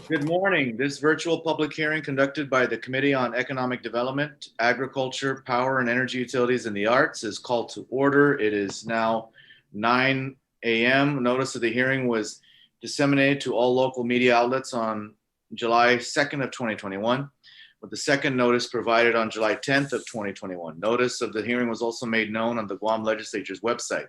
Good morning. This virtual public hearing conducted by the Committee on Economic Development, Agriculture, Power and Energy Utilities and the Arts is called to order. It is now 9 a.m. Notice of the hearing was disseminated to all local media outlets on July 2nd of 2021, with the second notice provided on July 10th of 2021. Notice of the hearing was also made known on the Guam Legislature's website.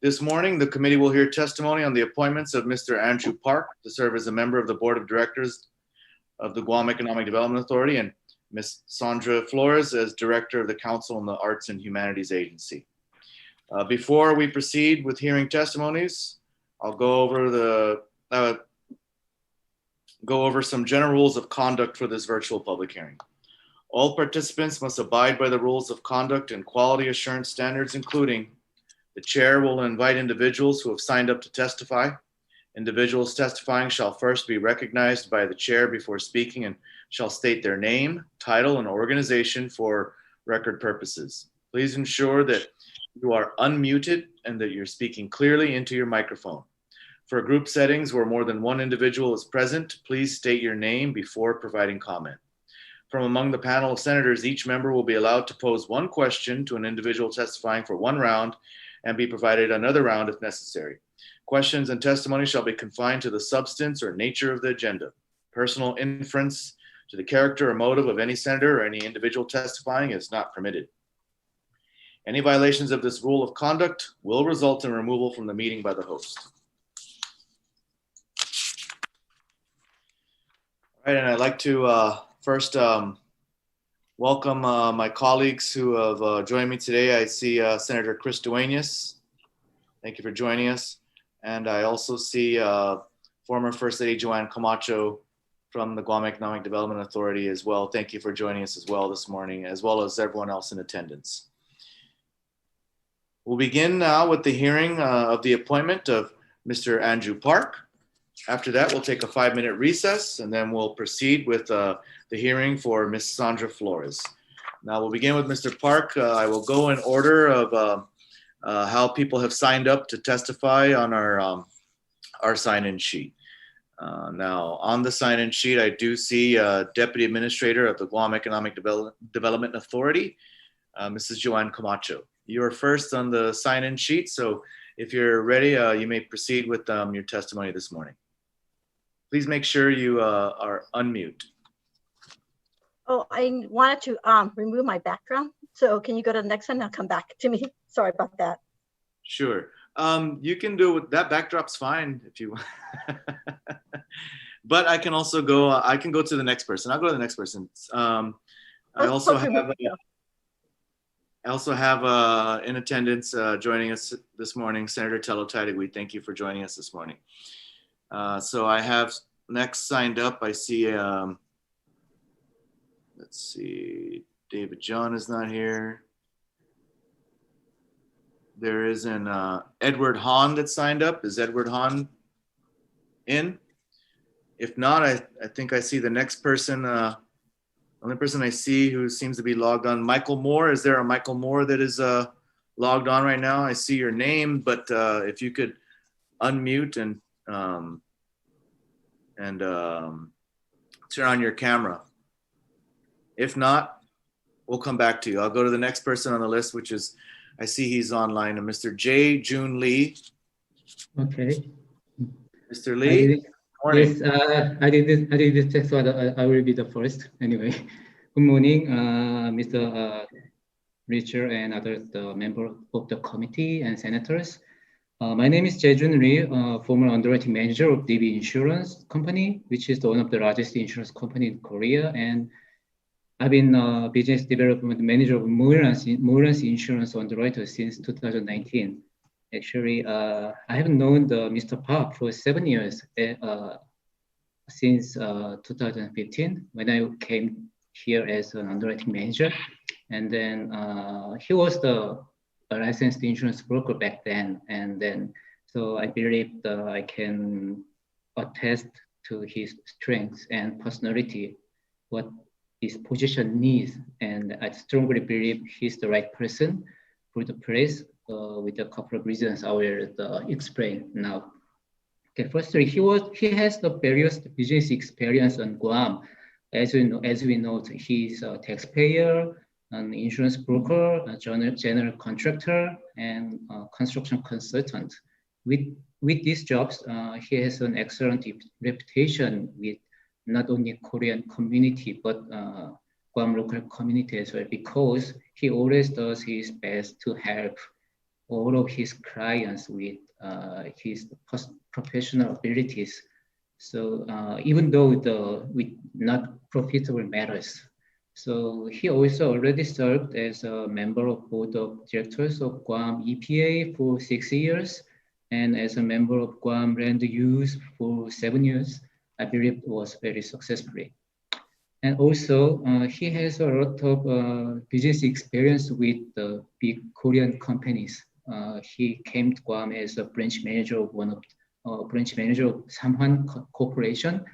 This morning, the committee will hear testimony on the appointments of Mr. Andrew Park to serve as a member of the Board of Directors of the Guam Economic Development Authority and Ms. Sandra Flores as Director of the Council on the Arts and Humanities Agency. Before we proceed with hearing testimonies, I'll go over some general rules of conduct for this virtual public hearing. All participants must abide by the rules of conduct and quality assurance standards, including the chair will invite individuals who have signed up to testify. Individuals testifying shall first be recognized by the chair before speaking and shall state their name, title, and organization for record purposes. Please ensure that you are unmuted and that you're speaking clearly into your microphone. For group settings where more than one individual is present, please state your name before providing comment. From among the panel of senators, each member will be allowed to pose one question to an individual testifying for one round and be provided another round if necessary. Questions and testimony shall be confined to the substance or nature of the agenda. Personal inference to the character or motive of any senator or any individual testifying is not permitted. Any violations of this rule of conduct will result in removal from the meeting by the host. All right, and I'd like to first welcome my colleagues who have joined me today. I see Senator Chris Duenas. Thank you for joining us. And I also see former First Lady Joanne Camacho from the Guam Economic Development Authority as well. Thank you for joining us as well this morning, as well as everyone else in attendance. We'll begin now with the hearing of the appointment of Mr. Andrew Park. After that, we'll take a 5-minute recess, and then we'll proceed with the hearing for Ms. Sandra Flores. Now we'll begin with Mr. Park. I will go in order of how people have signed up to testify on our sign-in sheet. Now on the sign-in sheet, I do see Deputy Administrator of the Guam Economic Development Authority, Mrs. Joanne Camacho. You're first on the sign-in sheet, so if you're ready, you may proceed with your testimony this morning. Please make sure you are unmute. Oh, I wanted to remove my background. So can you go to the next one? I'll come back to me. Sorry about that. Sure. You can do it. That backdrop's fine if you want. But I can also go, I can go to the next person. I'll go to the next person. I also have in attendance joining us this morning, Senator Tello Tadigui. Thank you for joining us this morning. So I have next signed up, I see, let's see, David John is not here. There is an Edward Hahn that signed up. Is Edward Hahn in? If not, I think I see the next person, only person I see who seems to be logged on, Michael Moore. Is there a Michael Moore that is logged on right now? I see your name, but if you could unmute and turn on your camera. If not, we'll come back to you. I'll go to the next person on the list, which is, I see he's online, Mr. Jaden Lee. Okay. Mr. Lee, morning. Yes, I did this test, so I will be the first. Anyway, good morning, Mr. Ridgell and other members of the committee and senators. My name is Jaden Lee, former underwriting manager of DB Insurance Company, which is one of the largest insurance company in Korea. And I've been business development manager of Mcninch Insurance Underwriter since 2019. Actually, I have known Mr. Park for 7 years, since 2015, when I came here as an underwriting manager. And then he was the licensed insurance broker back then. And then, so I believe I can attest to his strengths and personality, what his position needs. And I strongly believe he's the right person for the place with a couple of reasons I will explain now. Okay, firstly, he has the various business experience on Guam. As we know, he's a taxpayer, an insurance broker, a general contractor, and a construction consultant. With these jobs, he has an excellent reputation with not only Korean community, but Guam local community as well, because he always does his best to help all of his clients with his professional abilities. So even though with not profitable matters, so he also already served as a member of board of directors of Guam EPA for 6 years, and as a member of Guam Land Use for 7 years. I believe it was very successfully. And also, he has a lot of business experience with the big Korean companies. He came to Guam as a branch manager of Samhwan Corporation,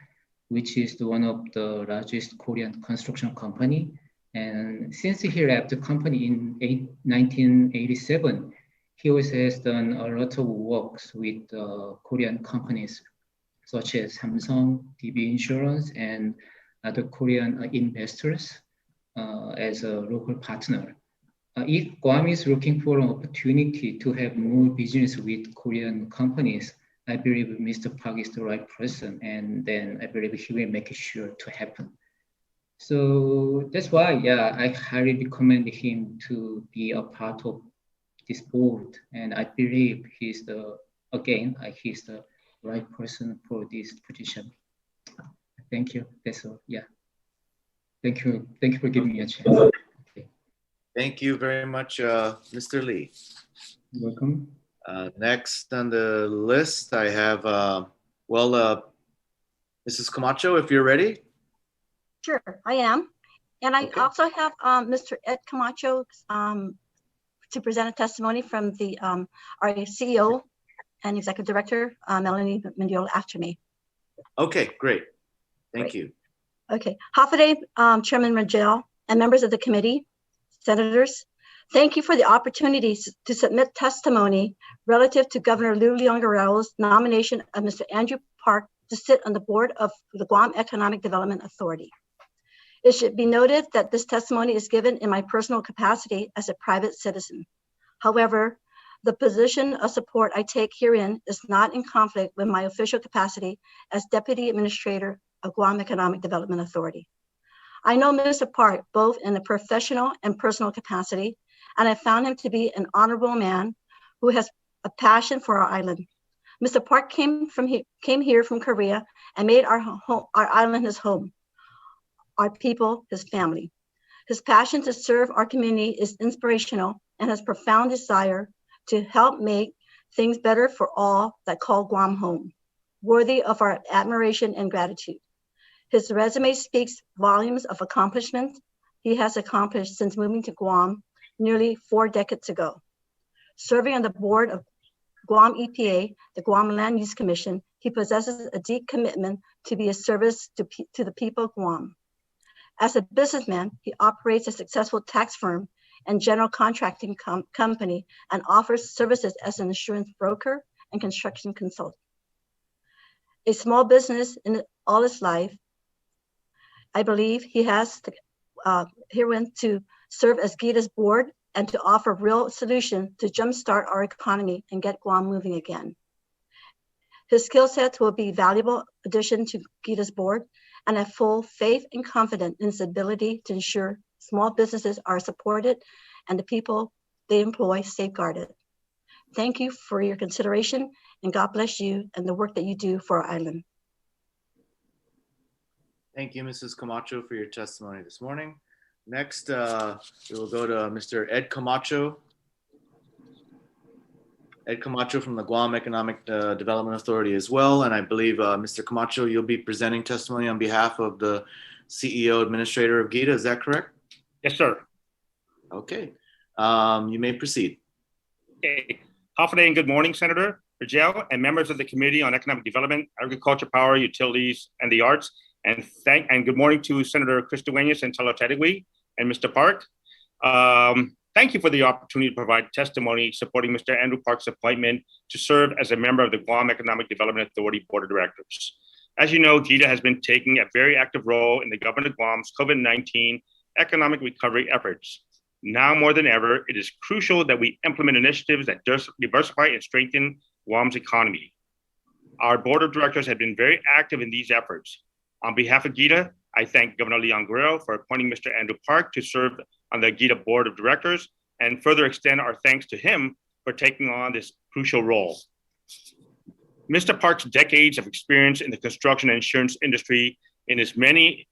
which is one of the largest Korean construction company. And since he left the company in 1987, he also has done a lot of works with Korean companies, such as Samsung, DB Insurance, and other Korean investors as a local partner. If Guam is looking for an opportunity to have more business with Korean companies, I believe Mr. Park is the right person, and then I believe he will make sure to happen. So that's why, yeah, I highly recommend him to be a part of this board, and I believe he's the right person for this position. Thank you. That's all. Yeah. Thank you. Thank you for giving me a chance. Okay. Thank you very much, Mr. Lee. You're welcome. Next on the list, I have, Mrs. Camacho, if you're ready. Sure, I am. And I Okay. also have Mr. Ed Camacho to present a testimony from the our CEO and Executive Director, Melanie Mendiola, after me. Okay, great. Thank you. Okay, Hafaday, Chairman Ridgell, and members of the committee, senators, thank you for the opportunity to submit testimony relative to Governor Lou Leon Guerrero's nomination of Mr. Andrew Park to sit on the board of the Guam Economic Development Authority. It should be noted that this testimony is given in my personal capacity as a private citizen. However, the position of support I take herein is not in conflict with my official capacity as Deputy Administrator of Guam Economic Development Authority. I know Mr. Park both in a professional and personal capacity, and I found him to be an honorable man who has a passion for our island. Mr. Park came here from Korea and made our island his home, our people, his family. His passion to serve our community is inspirational and his profound desire to help make things better for all that call Guam home, worthy of our admiration and gratitude. His resume speaks volumes of accomplishments he has accomplished since moving to Guam nearly 4 decades ago. Serving on the board of Guam EPA, the Guam Land Use Commission, he possesses a deep commitment to be a service to the people of Guam. As a businessman, he operates a successful tax firm and general contracting company and offers services as an insurance broker and construction consultant. A small business in all his life, I believe he has herein to serve as GIDA's board and to offer real solution to jumpstart our economy and get Guam moving again. His skill sets will be valuable addition to GIDA's board, and I have full faith and confidence in his ability to ensure small businesses are supported and the people they employ safeguarded. Thank you for your consideration, and God bless you and the work that you do for our island. Thank you, Mrs. Camacho, for your testimony this morning. Next, we will go to Mr. Ed Camacho. Ed Camacho from the Guam Economic Development Authority as well. And I believe, Mr. Camacho, you'll be presenting testimony on behalf of the CEO Administrator of GIDA. Is that correct? Yes, sir. Okay. You may proceed. Okay. Hafaday and good morning, Senator Ridgell and members of the Committee on Economic Development, Agriculture, Power, Utilities, and the Arts. And good morning to Senator Cristoenis and Talatadegui and Mr. Park. Thank you for the opportunity to provide testimony supporting Mr. Andrew Park's appointment to serve as a member of the Guam Economic Development Authority Board of Directors. As you know, GEDA has been taking a very active role in the government of Guam's COVID-19 economic recovery efforts. Now more than ever, it is crucial that we implement initiatives that diversify and strengthen Guam's economy. Our board of directors have been very active in these efforts. On behalf of GEDA, I thank Governor Leon Guerrero for appointing Mr. Andrew Park to serve on the GEDA board of directors, and further extend our thanks to him for taking on this crucial role. Mr. Park's decades of experience in the construction and insurance industry, in his many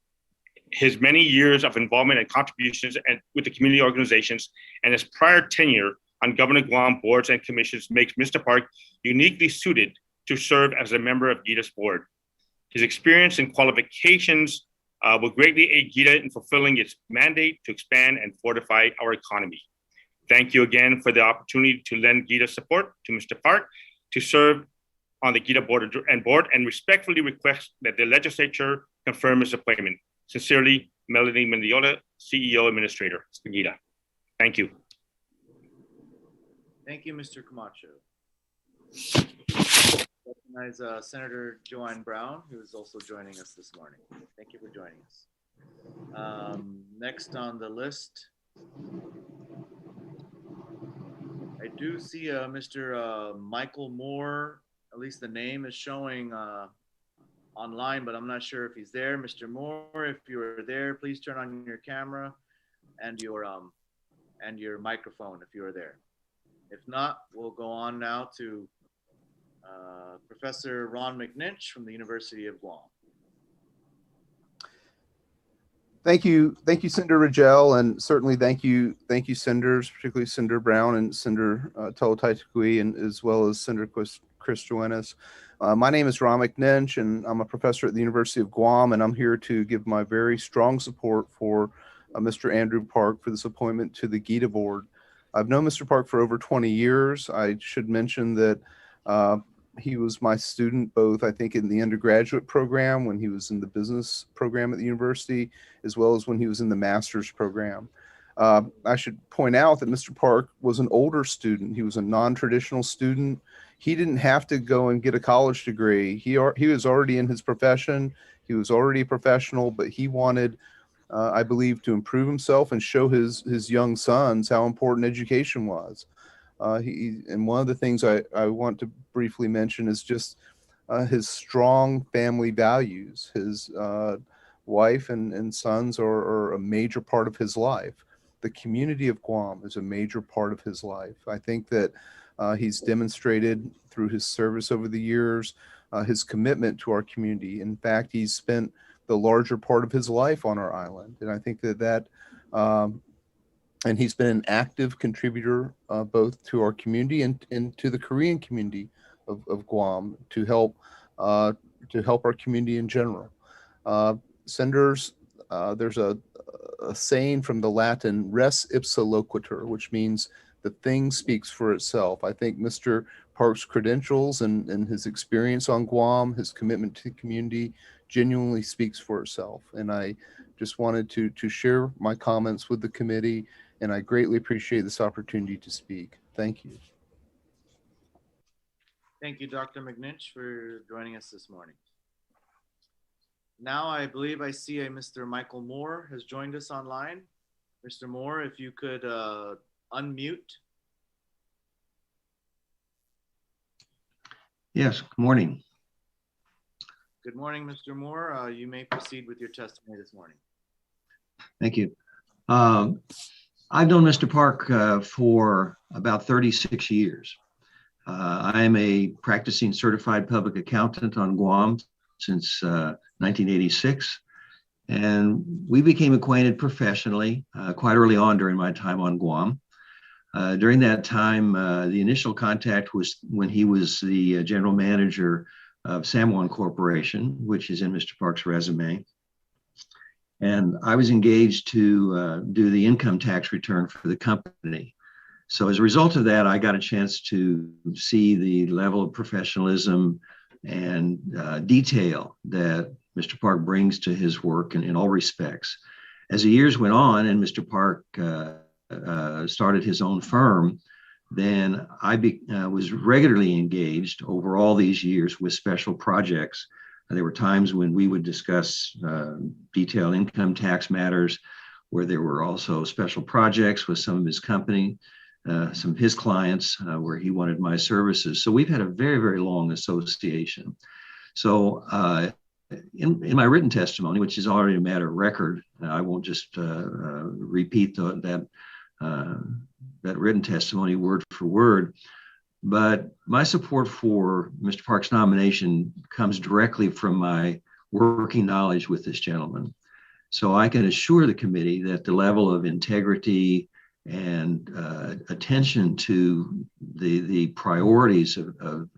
years of involvement and contributions with the community organizations, and his prior tenure on Governor Guam boards and commissions makes Mr. Park uniquely suited to serve as a member of GEDA's board. His experience and qualifications will greatly aid GEDA in fulfilling its mandate to expand and fortify our economy. Thank you again for the opportunity to lend GEDA support to Mr. Park to serve on the GEDA board and respectfully request that the legislature confirm his appointment. Sincerely, Melanie Mendiola, CEO Administrator for GEDA. Thank you. Thank you, Mr. Camacho. Recognize Senator Joanne Brown, who is also joining us this morning. Thank you for joining us. Next on the list, I do see Mr. Michael Moore. At least the name is showing online, but I'm not sure if he's there. Mr. Moore, if you are there, please turn on your camera and your microphone if you are there. If not, we'll go on now to Professor Ron Mcninch from the University of Guam. Thank you, Senator Ridgell, and certainly thank you, Senators, particularly Senator Brown and Senator Tolotaitakui, and as well as Senator Chris Joannis. My name is Ron Mcninch, and I'm a professor at the University of Guam, and I'm here to give my very strong support for Mr. Andrew Park for this appointment to the GEDA board. I've known Mr. Park for over 20 years. I should mention that he was my student both, I think, in the undergraduate program when he was in the business program at the university, as well as when he was in the master's program. I should point out that Mr. Park was an older student. He was a non-traditional student. He didn't have to go and get a college degree. He was already in his profession. He was already a professional, but he wanted, I believe, to improve himself and show his young sons how important education was. And one of the things I want to briefly mention is just his strong family values. His wife and sons are a major part of his life. The community of Guam is a major part of his life. I think that he's demonstrated through his service over the years his commitment to our community. In fact, he's spent the larger part of his life on our island. And I think that and he's been an active contributor both to our community and to the Korean community of Guam to help our community in general. Senators, there's a saying from the Latin, res ipsa loquitur, which means the thing speaks for itself. I think Mr. Park's credentials and his experience on Guam, his commitment to the community genuinely speaks for itself. And I just wanted to share my comments with the committee, and I greatly appreciate this opportunity to speak. Thank you. Thank you, Dr. Mcninch, for joining us this morning. Now I believe I see a Mr. Michael Moore has joined us online. Mr. Moore, if you could unmute. Yes, good morning. Good morning, Mr. Moore. You may proceed with your testimony this morning. Thank you. I've known Mr. Park for about 36 years. I am a practicing certified public accountant on Guam since 1986. And we became acquainted professionally quite early on during my time on Guam. During that time, the initial contact was when he was the general manager of San Juan Corporation, which is in Mr. Park's resume. And I was engaged to do the income tax return for the company. So as a result of that, I got a chance to see the level of professionalism and detail that Mr. Park brings to his work in all respects. As the years went on and Mr. Park started his own firm, then I was regularly engaged over all these years with special projects. There were times when we would discuss detailed income tax matters, where there were also special projects with some of his company, some of his clients, where he wanted my services. So we've had a very, very long association. So in my written testimony, which is already a matter of record, I won't just repeat that written testimony word for word, but my support for Mr. Park's nomination comes directly from my working knowledge with this gentleman. So I can assure the committee that the level of integrity and attention to the priorities of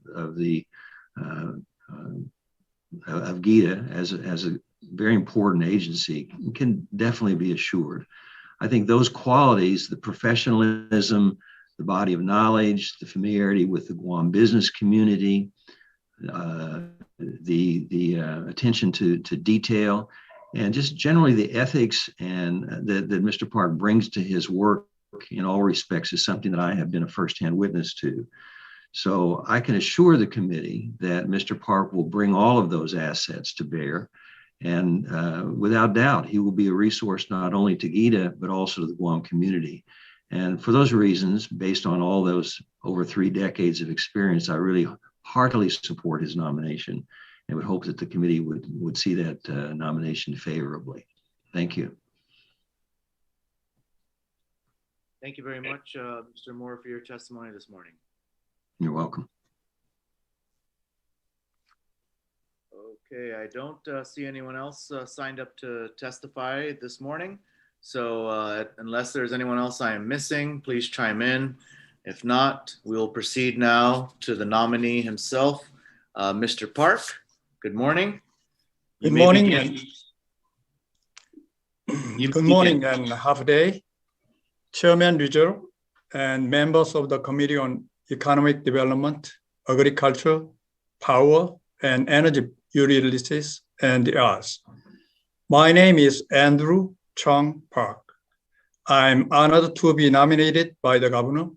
GITA as a very important agency can definitely be assured. I think those qualities, the professionalism, the body of knowledge, the familiarity with the Guam business community, the attention to detail, and just generally the ethics and that Mr. Park brings to his work in all respects is something that I have been a firsthand witness to. So I can assure the committee that Mr. Park will bring all of those assets to bear. And without doubt, he will be a resource not only to GITA, but also to the Guam community. And for those reasons, based on all those over 3 decades of experience, I really heartily support his nomination and would hope that the committee would see that nomination favorably. Thank you. Thank you very much, Mr. Moore, for your testimony this morning. You're welcome. Okay, I don't see anyone else signed up to testify this morning. So unless there's anyone else I am missing, please chime in. If not, we will proceed now to the nominee himself, Mr. Park. Good morning. Good morning. Good morning and half a day. Chairman Ridgell and members of the Committee on Economic Development, Agriculture, Power, and Energy Utilities and the Arts. My name is Andrew Chung Park. I'm honored to be nominated by the governor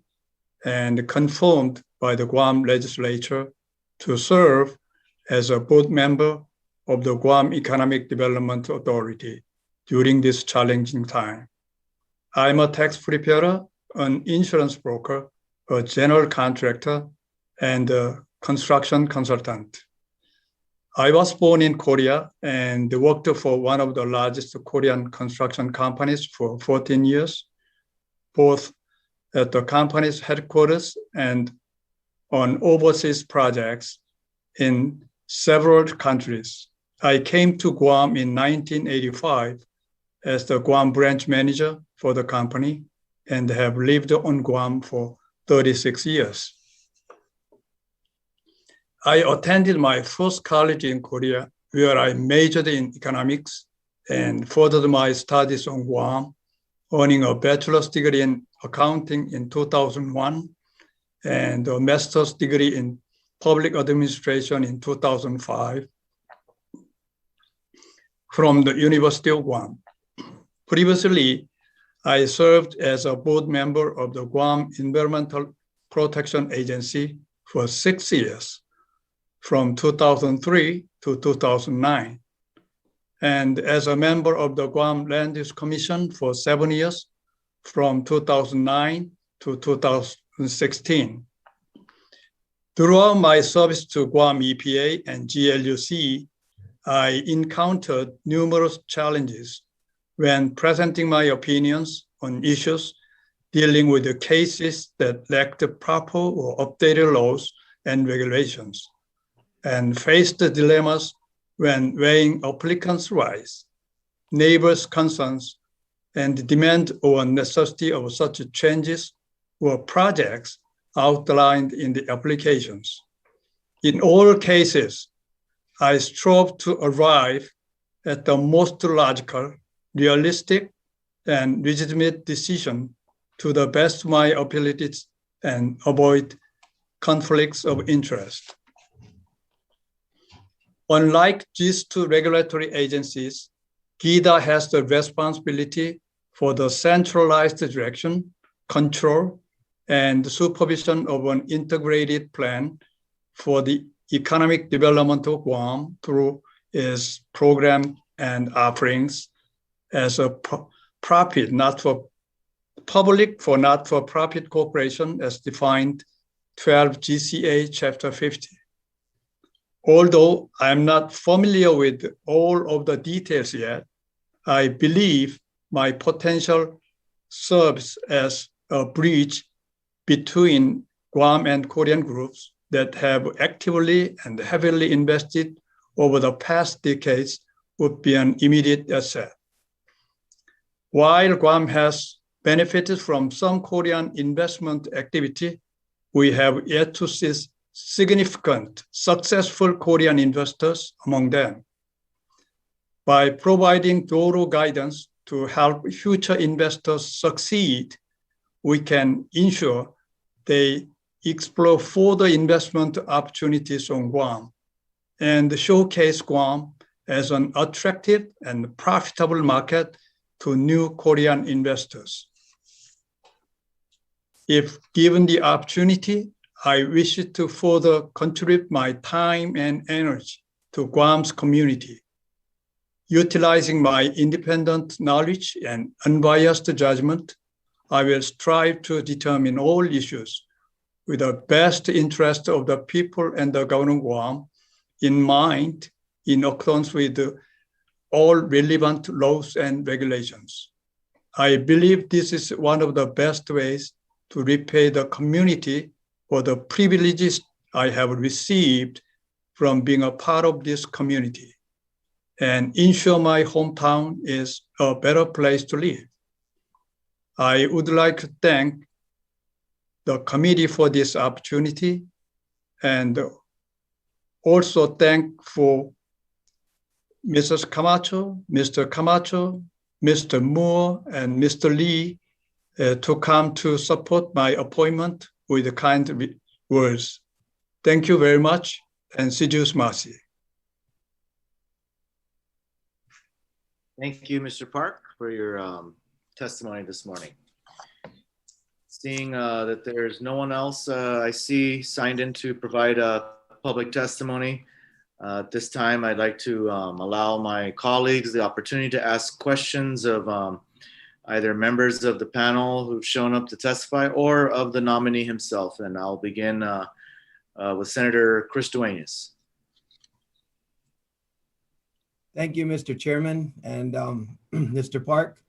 and confirmed by the Guam legislature to serve as a board member of the Guam Economic Development Authority during this challenging time. I'm a tax preparer, an insurance broker, a general contractor, and a construction consultant. I was born in Korea and worked for one of the largest Korean construction companies for 14 years, both at the company's headquarters and on overseas projects in several countries. I came to Guam in 1985 as the Guam branch manager for the company and have lived on Guam for 36 years. I attended my first college in Korea, where I majored in economics and furthered my studies on Guam, earning a bachelor's degree in accounting in 2001 and a master's degree in public administration in 2005 from the University of Guam. Previously, I served as a board member of the Guam Environmental Protection Agency for 6 years, from 2003 to 2009, and as a member of the Guam Land Use Commission for 7 years, from 2009 to 2016. Throughout my service to Guam EPA and GLUC, I encountered numerous challenges when presenting my opinions on issues dealing with the cases that lacked proper or updated laws and regulations, and faced the dilemmas when weighing applicants' rights, neighbors' concerns, and the demand or necessity of such changes or projects outlined in the applications. In all cases, I strove to arrive at the most logical, realistic, and legitimate decision to the best of my abilities and avoid conflicts of interest. Unlike these two regulatory agencies, GITA has the responsibility for the centralized direction, control, and supervision of an integrated plan for the economic development of Guam through its program and offerings as a profit, public for not-for-profit corporation as defined 12 GCA Chapter 50. Although I'm not familiar with all of the details yet, I believe my potential serves as a bridge between Guam and Korean groups that have actively and heavily invested over the past decades would be an immediate asset. While Guam has benefited from some Korean investment activity, we have yet to see significant, successful Korean investors among them. By providing thorough guidance to help future investors succeed, we can ensure they explore further investment opportunities on Guam and showcase Guam as an attractive and profitable market to new Korean investors. If given the opportunity, I wish to further contribute my time and energy to Guam's community, utilizing my independent knowledge and unbiased judgment. I will strive to determine all issues with the best interest of the people and the government of Guam in mind, in accordance with all relevant laws and regulations. I believe this is one of the best ways to repay the community for the privileges I have received from being a part of this community and ensure my hometown is a better place to live. I would like to thank the committee for this opportunity and also thank for Mrs. Camacho, Mr. Camacho, Mr. Moore, and Mr. Lee to come to support my appointment with kind words. Thank you very much, and Sidious Masi. Thank you, Mr. Park, for your testimony this morning. Seeing that there's no one else I see signed in to provide a public testimony, at this time I'd like to allow my colleagues the opportunity to ask questions of either members of the panel who've shown up to testify or of the nominee himself. And I'll begin with Senator Christoenis. Thank you, Mr. Chairman, and Mr. Park.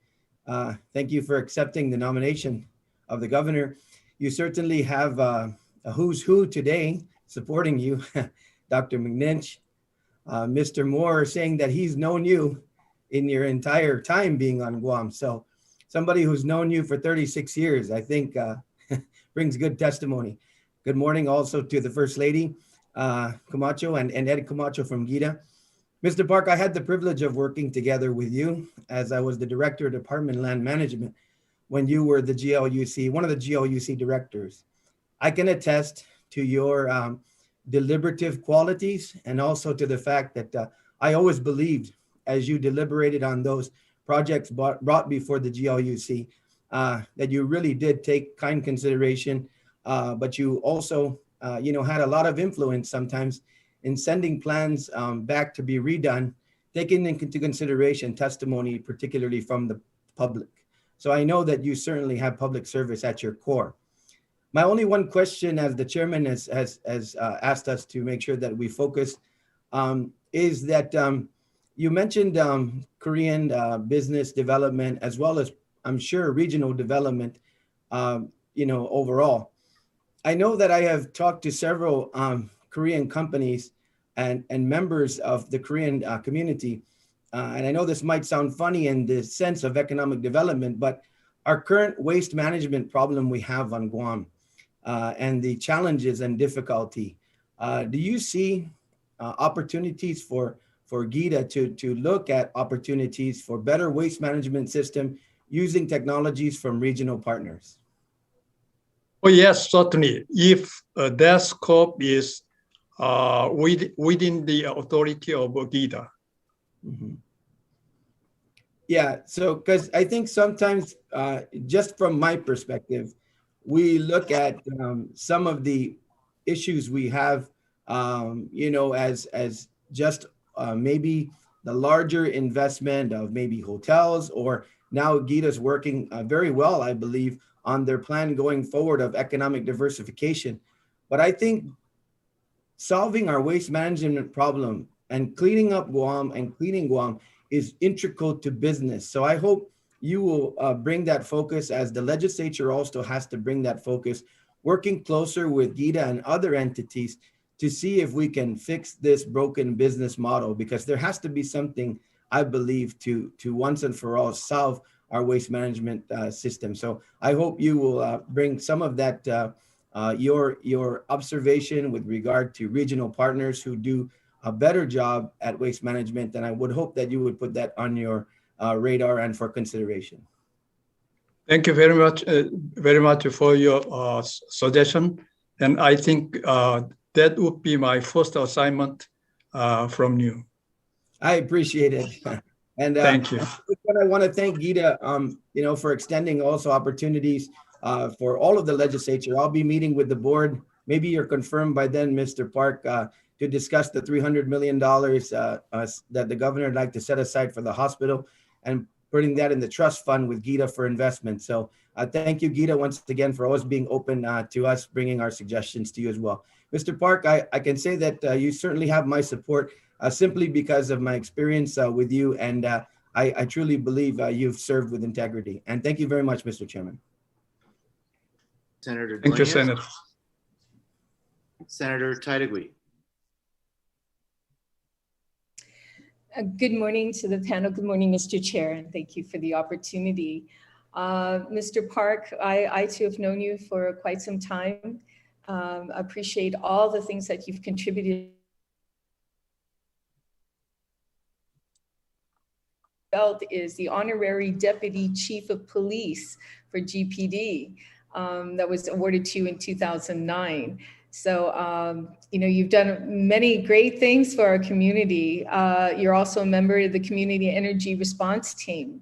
Thank you for accepting the nomination of the governor. You certainly have a who's who today supporting you, Dr. Mcninch. Mr. Moore saying that he's known you in your entire time being on Guam. So somebody who's known you for 36 years, I think brings good testimony. Good morning also to the First Lady, Camacho, and Ed Camacho from GIDA. Mr. Park, I had the privilege of working together with you as I was the Director of Department of Land Management when you were the GLUC, one of the GLUC directors. I can attest to your deliberative qualities and also to the fact that I always believed as you deliberated on those projects brought before the GLUC that you really did take kind consideration, but you also had a lot of influence sometimes in sending plans back to be redone, taking into consideration testimony, particularly from the public. So I know that you certainly have public service at your core. My only one question, as the chairman has asked us to make sure that we focus, is that you mentioned Korean business development as well as, I'm sure, regional development, overall. I know that I have talked to several Korean companies and members of the Korean community. And I know this might sound funny in the sense of economic development, but our current waste management problem we have on Guam and the challenges and difficulty, do you see opportunities for GIDA to look at opportunities for better waste management system using technologies from regional partners? Oh, yes, certainly. If that scope is within the authority of GIDA. Mm-hmm. Yeah, so because I think sometimes, just from my perspective, we look at some of the issues we have, as just maybe the larger investment of maybe hotels, or now Gita's working very well, I believe, on their plan going forward of economic diversification. But I think solving our waste management problem and cleaning up Guam and cleaning Guam is integral to business. So I hope you will bring that focus, as the legislature also has to bring that focus, working closer with GITA and other entities to see if we can fix this broken business model, because there has to be something, I believe, to once and for all solve our waste management system. So I hope you will bring some of that your observation with regard to regional partners who do a better job at waste management. And I would hope that you would put that on your radar and for consideration. Thank you very much for your suggestion. And I think that would be my first assignment from you. I appreciate it. And thank you. I want to thank Gita, for extending also opportunities for all of the legislature. I'll be meeting with the board. Maybe you're confirmed by then, Mr. Park, to discuss the $300 million that the governor would like to set aside for the hospital, and putting that in the trust fund with Gita for investment. So thank you, Gita, once again, for always being open to us, bringing our suggestions to you as well. Mr. Park, I can say that you certainly have my support simply because of my experience with you. And I truly believe you've served with integrity. And thank you very much, Mr. Chairman. Senator Thank you, Duenas. Senator. Senator Titagui. Good morning to the panel. Good morning, Mr. Chair, and thank you for the opportunity. Mr. Park, I too have known you for quite some time. Appreciate all the things that you've contributed. Belt is the honorary Deputy Chief of Police for GPD that was awarded to you in 2009. So, you've done many great things for our community. You're also a member of the Community Energy Response Team.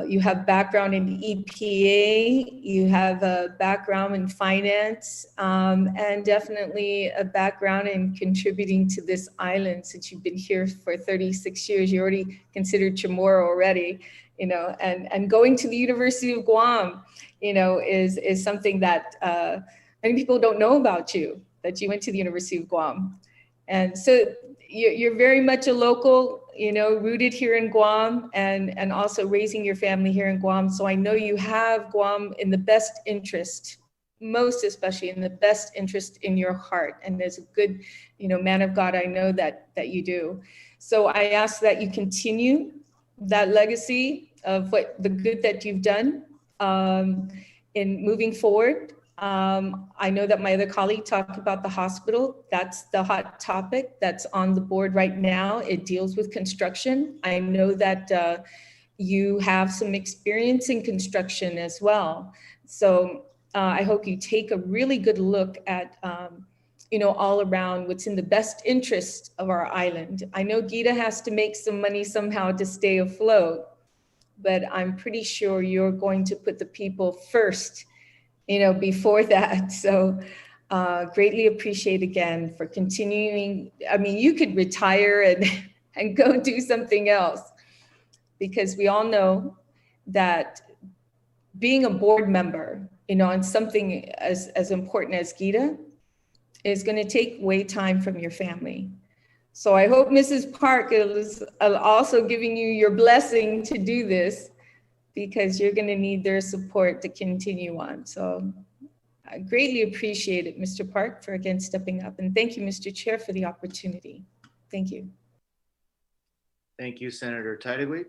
You have background in EPA, you have a background in finance, and definitely a background in contributing to this island. Since you've been here for 36 years, you're already considered Chamorro already, and going to the University of Guam, is something that many people don't know about you, that you went to the University of Guam. And so you're very much a local, rooted here in Guam, and also raising your family here in Guam. So I know you have Guam in the best interest, most especially in the best interest in your heart. And as a good, man of God, I know that you do. So I ask that you continue that legacy of the good that you've done in moving forward. I know that my other colleague talked about the hospital. That's the hot topic that's on the board right now. It deals with construction. I know that you have some experience in construction as well. So I hope you take a really good look at, all around what's in the best interest of our island. I know Gita has to make some money somehow to stay afloat, but I'm pretty sure you're going to put the people first, before that. So greatly appreciate again for continuing. I mean, you could retire and go do something else, because we all know that being a board member, on something as important as Gita is going to take away time from your family. So I hope Mrs. Park is also giving you your blessing to do this, because you're going to need their support to continue on. So I greatly appreciate it, Mr. Park, for again stepping up. And thank you, Mr. Chair, for the opportunity. Thank you. Thank you, Senator Titagui.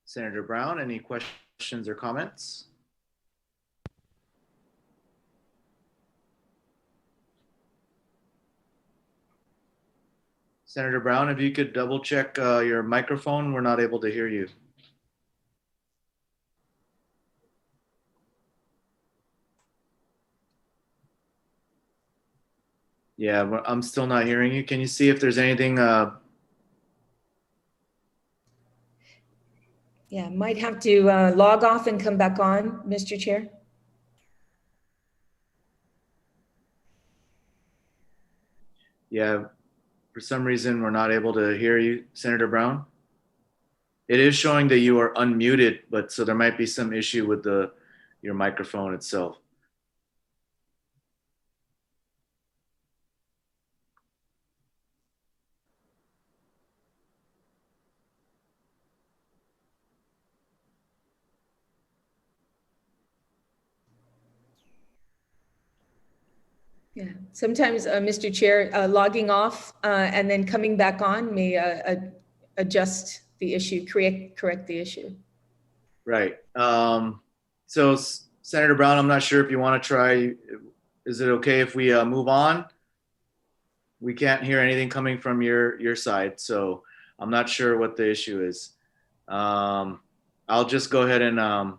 Senator Brown, any questions or comments? Senator Brown, if you could double check your microphone, we're not able to hear you. Yeah, I'm still not hearing you. Can you see if there's anything? Yeah, might have to log off and come back on, Mr. Chair. Yeah, for some reason, we're not able to hear you, Senator Brown. It is showing that you are unmuted, but so there might be some issue with your microphone itself. Yeah, sometimes, Mr. Chair, logging off and then coming back on may adjust the issue, correct the issue. Right. So Senator Brown, I'm not sure if you want to try. Is it okay if we move on? We can't hear anything coming from your side, so I'm not sure what the issue is. I'll just go ahead and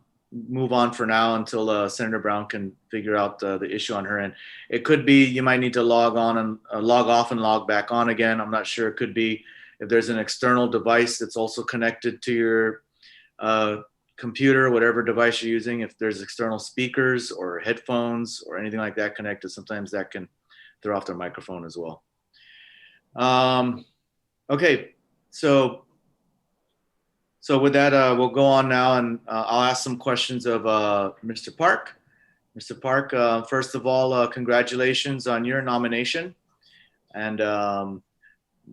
move on for now until Senator Brown can figure out the issue on her end. It could be you might need to log on and log off and log back on again. I'm not sure. It could be if there's an external device that's also connected to your computer, whatever device you're using. If there's external speakers or headphones or anything like that connected, sometimes that can throw off their microphone as well. Okay, so with that, we'll go on now, and I'll ask some questions of Mr. Park. Mr. Park, first of all, congratulations on your nomination. And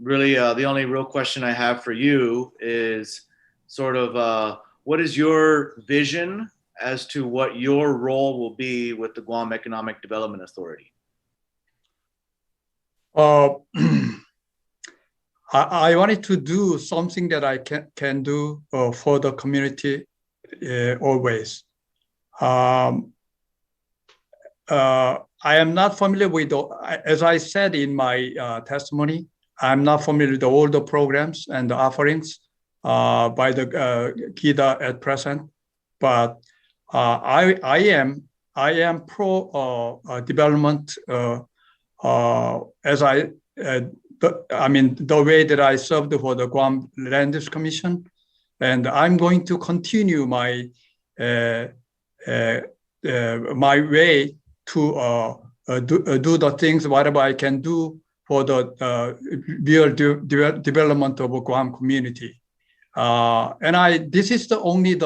really, the only real question I have for you is sort of what is your vision as to what your role will be with the Guam Economic Development Authority? I wanted to do something that I can do for the community always. I am not familiar with, as I said in my testimony, I'm not familiar with all the programs and the offerings by the GIDA at present, but I am pro development as the way that I served for the Guam Land Use Commission, and I'm going to continue my my way to do the things whatever I can do for the real development of a Guam community. And this is the only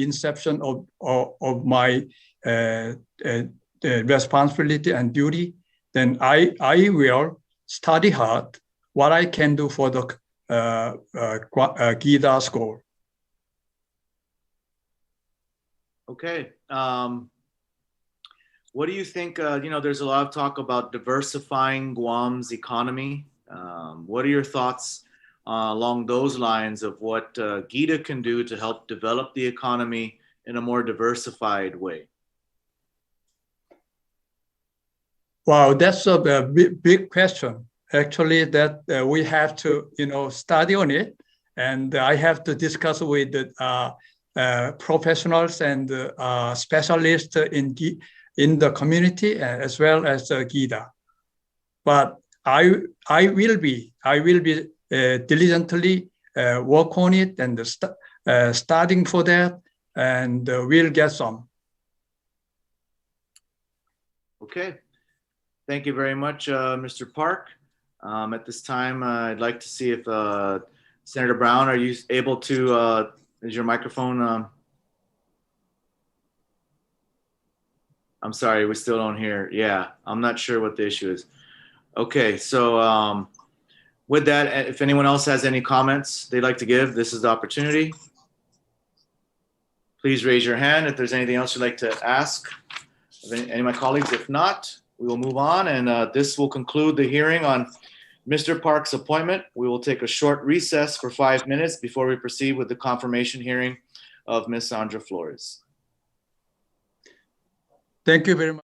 inception of my responsibility and duty. Then I will study hard what I can do for the GIDA's goal. Okay. What do you think? There's a lot of talk about diversifying Guam's economy. What are your thoughts along those lines of what GIDA can do to help develop the economy in a more diversified way? Wow, that's a big question. Actually, that we have to, study on it, and I have to discuss with the professionals and specialists in the community as well as GIDA. But I will be diligently work on it and studying for that, and we'll get some. Okay. Thank you very much, Mr. Park. At this time, I'd like to see if Senator Brown, are you able to, is your microphone? I'm sorry, we still don't hear. Yeah, I'm not sure what the issue is. Okay, so with that, if anyone else has any comments they'd like to give, this is the opportunity. Please raise your hand if there's anything else you'd like to ask of any of my colleagues. If not, we will move on, and this will conclude the hearing on Mr. Park's appointment. We will take a short recess for 5 minutes before we proceed with the confirmation hearing of Ms. Sandra Flores. Thank you very much.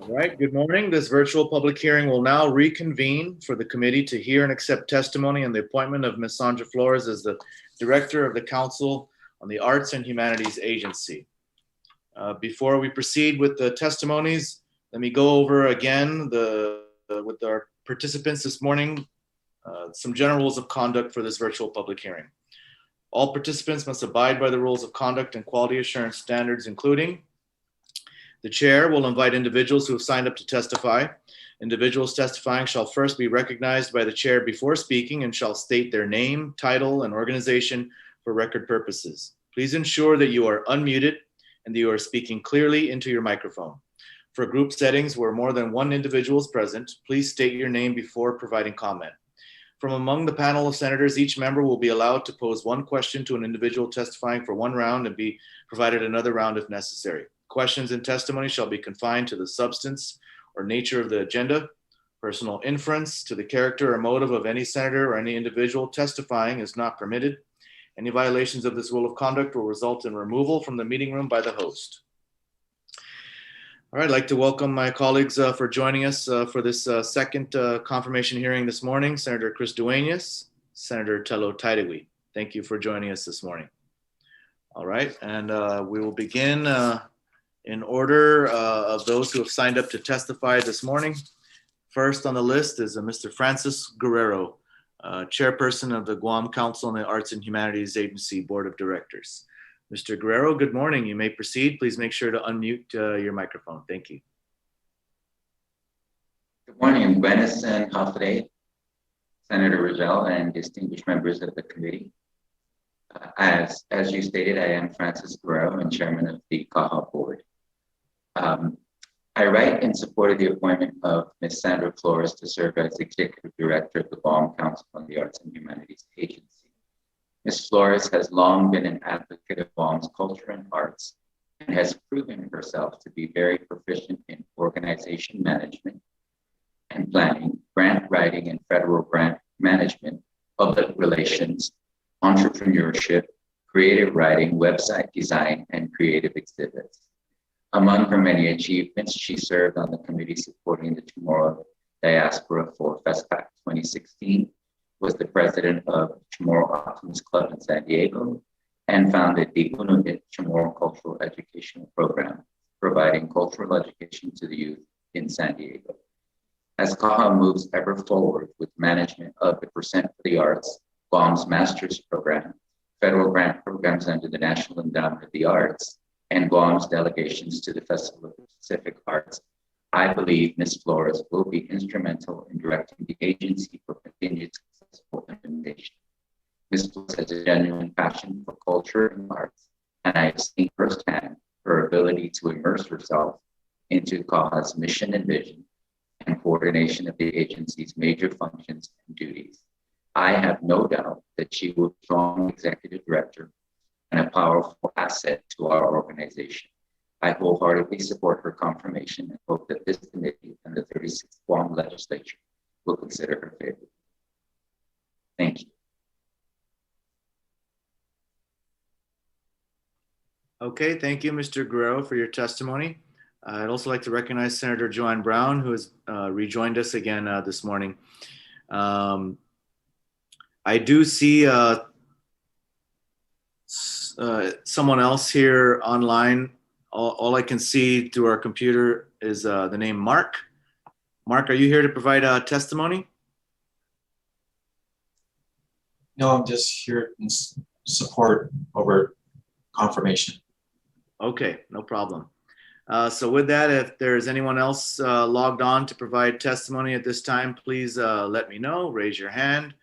All right, good morning. This virtual public hearing will now reconvene for the committee to hear and accept testimony on the appointment of Ms. Sandra Flores as the Director of the Council on the Arts and Humanities Agency. Before we proceed with the testimonies, let me go over again with our participants this morning, some general rules of conduct for this virtual public hearing. All participants must abide by the rules of conduct and quality assurance standards, including the chair will invite individuals who have signed up to testify. Individuals testifying shall first be recognized by the chair before speaking and shall state their name, title, and organization for record purposes. Please ensure that you are unmuted and that you are speaking clearly into your microphone. For group settings where more than one individual is present, please state your name before providing comment. From among the panel of senators, each member will be allowed to pose one question to an individual testifying for one round and be provided another round if necessary. Questions and testimony shall be confined to the substance or nature of the agenda. Personal inference to the character or motive of any senator or any individual testifying is not permitted. Any violations of this rule of conduct will result in removal from the meeting room by the host. All right, I'd like to welcome my colleagues for joining us for this second confirmation hearing this morning. Senator Chris Duenas, Senator Tello Taidegui. Thank you for joining us this morning. All right, and we will begin in order of those who have signed up to testify this morning. First on the list is Mr. Francis Guerrero, Chairperson of the Guam Council on the Arts and Humanities Agency Board of Directors. Mr. Guerrero, good morning. You may proceed. Please make sure to unmute your microphone. Thank you. Good morning, Buenas and Hafide, Senator Ridgell, and distinguished members of the committee. As you stated, I am Francis Guerrero and Chairman of the CAHA Board. I write in support of the appointment of Ms. Sandra Flores to serve as Executive Director of the Guam Council on the Arts and Humanities Agency. Ms. Flores has long been an advocate of Guam's culture and arts and has proven herself to be very proficient in organization management and planning, grant writing and federal grant management, public relations, entrepreneurship, creative writing, website design, and creative exhibits. Among her many achievements, she served on the committee supporting the Chamorro Diaspora for FESPAC 2016, was the president of Chamorro Optimist Club in San Diego, and founded the Untitled Chamorro Cultural Educational Program, providing cultural education to the youth in San Diego. As CAHA moves ever forward with management of the Percent for the Arts, Guam's master's program, federal grant programs under the National Endowment of the Arts, and Guam's delegations to the Festival of the Pacific Arts, I believe Ms. Flores will be instrumental in directing the agency for continued successful implementation. Ms. Flores has a genuine passion for culture and arts, and I have seen firsthand her ability to immerse herself into CAHA's mission and vision and coordination of the agency's major functions and duties. I have no doubt that she will be a strong executive director and a powerful asset to our organization. I wholeheartedly support her confirmation and hope that this committee and the 36th Guam legislature will consider her favorably. Thank you. Okay, thank you, Mr. Guerrero, for your testimony. I'd also like to recognize Senator Joanne Brown, who has rejoined us again this morning. I do see someone else here online. All I can see through our computer is the name Mark. Mark, are you here to provide testimony? No, I'm just here in support over confirmation. Okay, no problem. So with that, if there's anyone else logged on to provide testimony at this time, please let me know. Raise your hand.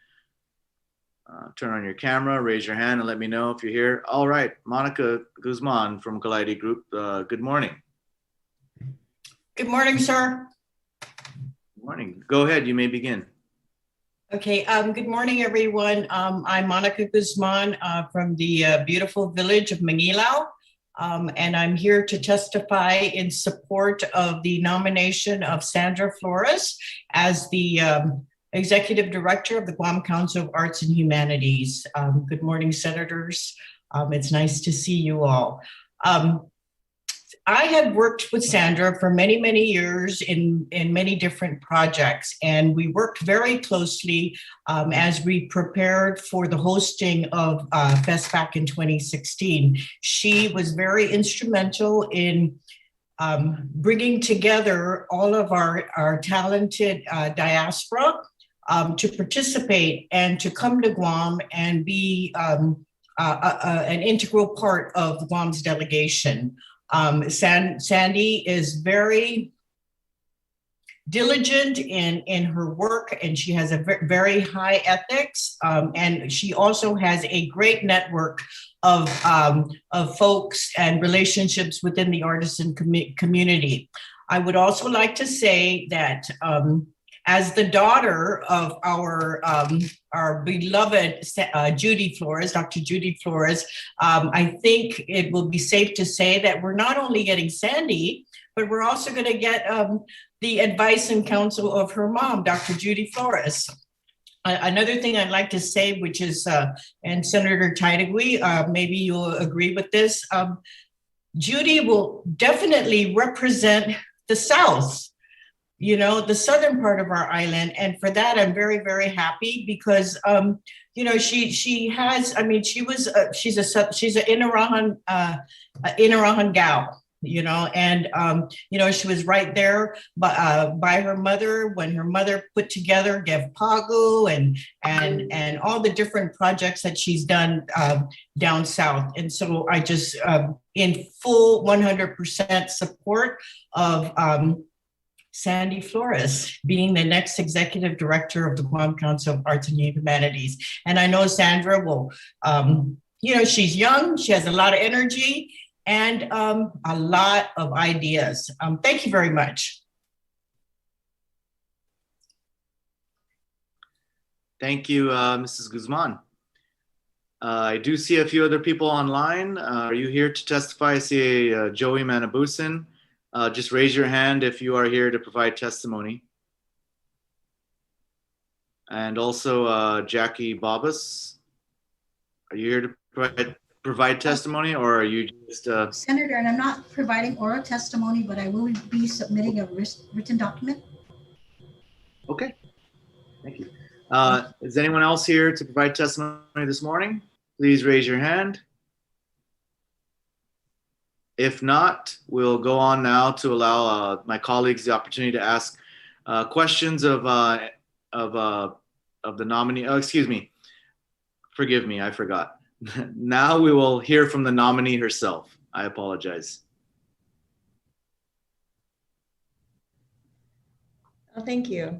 Turn on your camera, raise your hand, and let me know if you're here. All right, Monica Guzman from Galidi Group. Good morning. Good morning, sir. Good morning. Go ahead, you may begin. Okay, good morning, everyone. I'm Monica Guzman from the beautiful village of Manilao, and I'm here to testify in support of the nomination of Sandra Flores as the Executive Director of the Guam Council of Arts and Humanities. Good morning, Senators. It's nice to see you all. I had worked with Sandra for many, many years in many different projects, and we worked very closely as we prepared for the hosting of Fest back in 2016. She was very instrumental in bringing together all of our talented diaspora to participate and to come to Guam and be an integral part of Guam's delegation. Sandy is very diligent in her work, and she has a very high ethics, and she also has a great network of folks and relationships within the artisan community. I would also like to say that as the daughter of our beloved Judy Flores, Dr. Judy Flores, I think it will be safe to say that we're not only getting Sandy, but we're also going to get the advice and counsel of her mom, Dr. Judy Flores. Another thing I'd like to say, which is, and Senator Titagui, maybe you'll agree with this, Judy will definitely represent the South, you know, the southern part of our island. And for that, I'm very, very happy because, you know, she has, I mean, she's an Inarahan gal, you know, and, you know, she was right there by her mother when her mother put together Gev Pagu and all the different projects that she's done down south. And so I just, in full 100% support of Sandy Flores being the next executive director of the Guam Council of Arts and Humanities. And I know Sandra will, you know, she's young, she has a lot of energy and a lot of ideas. Thank you very much. Thank you, Mrs. Guzman. I do see a few other people online. Are you here to testify? I see Joey Manabusin. Just raise your hand if you are here to provide testimony. And also Jackie Bobbas, are you here to provide testimony, or are you just... Senator, and I'm not providing oral testimony, but I will be submitting a written document. Okay, thank you. Is anyone else here to provide testimony this morning? Please raise your hand. If not, we'll go on now to allow my colleagues the opportunity to ask questions of the nominee. Oh, excuse me. Forgive me, I forgot. Now we will hear from the nominee herself. I apologize. Oh, thank you.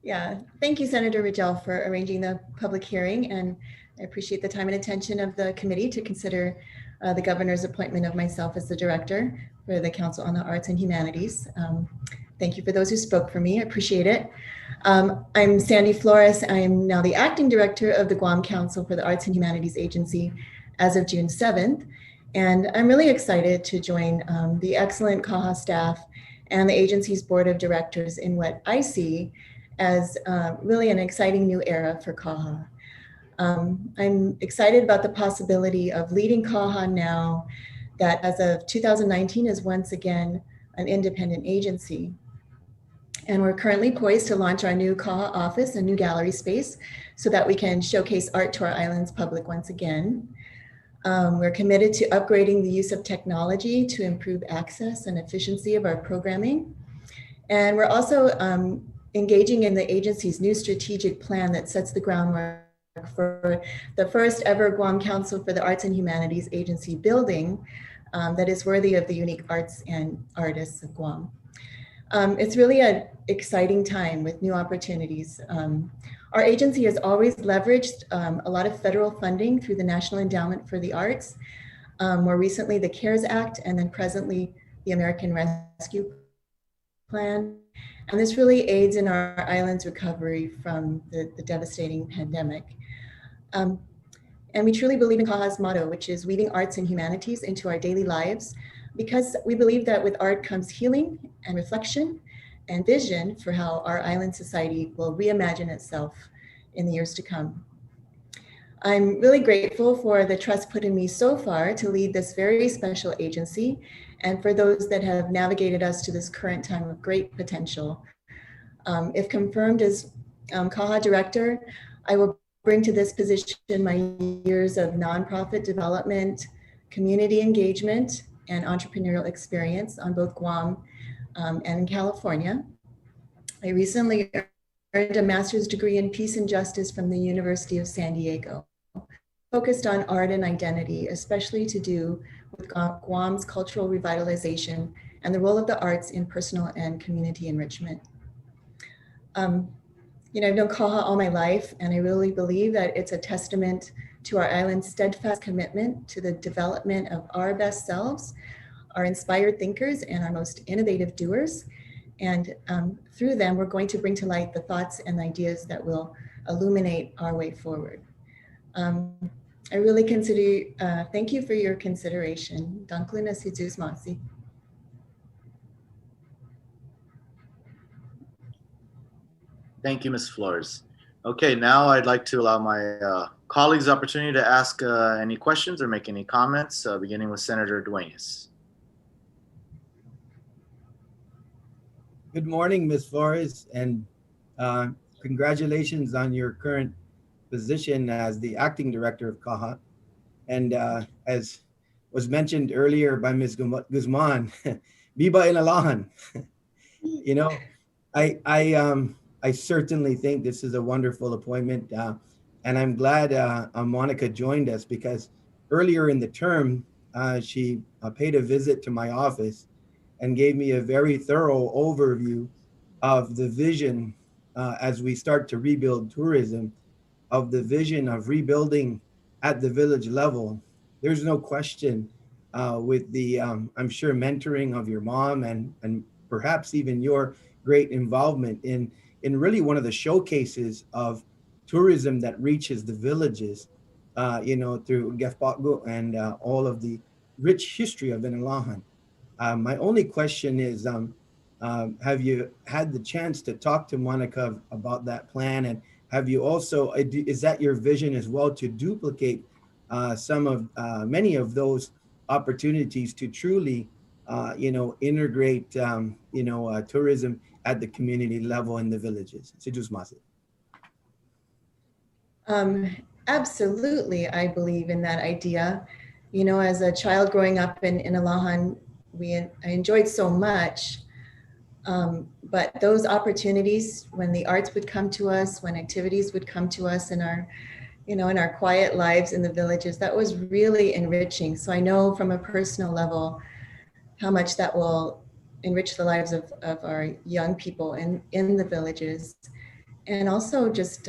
Yeah, thank you, Senator Ridgell, for arranging the public hearing, and I appreciate the time and attention of the committee to consider the governor's appointment of myself as the director for the Council on the Arts and Humanities. Thank you for those who spoke for me. I appreciate it. I'm Sandy Flores. I am now the acting director of the Guam Council for the Arts and Humanities Agency as of June 7th. And I'm really excited to join the excellent CAHA staff and the agency's board of directors in what I see as really an exciting new era for CAHA. I'm excited about the possibility of leading CAHA now that as of 2019 is once again an independent agency. And we're currently poised to launch our new CAHA office, a new gallery space, so that we can showcase art to our island's public once again. We're committed to upgrading the use of technology to improve access and efficiency of our programming. And we're also engaging in the agency's new strategic plan that sets the groundwork for the first ever Guam Council for the Arts and Humanities Agency building that is worthy of the unique arts and artists of Guam. It's really an exciting time with new opportunities. Our agency has always leveraged a lot of federal funding through the National Endowment for the Arts, more recently the CARES Act, and then presently the American Rescue Plan. And this really aids in our island's recovery from the devastating pandemic. And we truly believe in CAHA's motto, which is weaving arts and humanities into our daily lives, because we believe that with art comes healing and reflection and vision for how our island society will reimagine itself in the years to come. I'm really grateful for the trust put in me so far to lead this very special agency and for those that have navigated us to this current time of great potential. If confirmed as CAHA director, I will bring to this position my years of nonprofit development, community engagement, and entrepreneurial experience on both Guam and in California. I recently earned a master's degree in peace and justice from the University of San Diego, focused on art and identity, especially to do with Guam's cultural revitalization and the role of the arts in personal and community enrichment. I've known CAHA all my life, and I really believe that it's a testament to our island's steadfast commitment to the development of our best selves, our inspired thinkers, and our most innovative doers. And through them, we're going to bring to light the thoughts and ideas that will illuminate our way forward. I really consider, thank you for your consideration. Danklin as Jesus Masi. Thank you, Ms. Flores. Okay, now I'd like to allow my colleagues the opportunity to ask any questions or make any comments, beginning with Senator Duenas. Good morning, Ms. Flores, and congratulations on your current position as the acting director of CAHA. And as was mentioned earlier by Ms. Guzman, Biba Inalahan. You know, I certainly think this is a wonderful appointment, and I'm glad Monica joined us, because earlier in the term, she paid a visit to my office and gave me a very thorough overview of the vision as we start to rebuild tourism, of the vision of rebuilding at the village level. There's no question with the, I'm sure, mentoring of your mom and perhaps even your great involvement in really one of the showcases of tourism that reaches the villages, through Gefpagu and all of the rich history of Inalahan. My only question is, have you had the chance to talk to Monica about that plan? And have you also, is that your vision as well, to duplicate many of those opportunities to truly, integrate, tourism at the community level in the villages? Absolutely, I believe in that idea. You know, as a child growing up in Inalahan, I enjoyed so much, but those opportunities, when the arts would come to us, when activities would come to us in our, in our quiet lives in the villages, that was really enriching. So I know from a personal level how much that will enrich the lives of our young people in the villages, and also just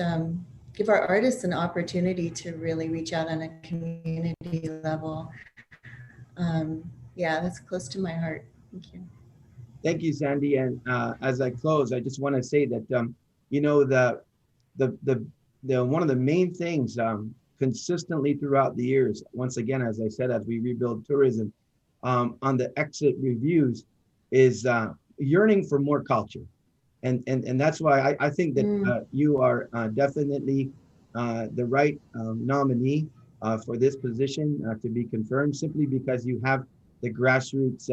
give our artists an opportunity to really reach out on a community level. Yeah, that's close to my heart. Thank you. Thank you, Sandy. And as I close, I just want to say that, the one of the main things consistently throughout the years, once again, as I said, as we rebuild tourism, on the exit reviews, is yearning for more culture. And that's why I think that you are definitely the right nominee for this position to be confirmed, simply because you have the grassroots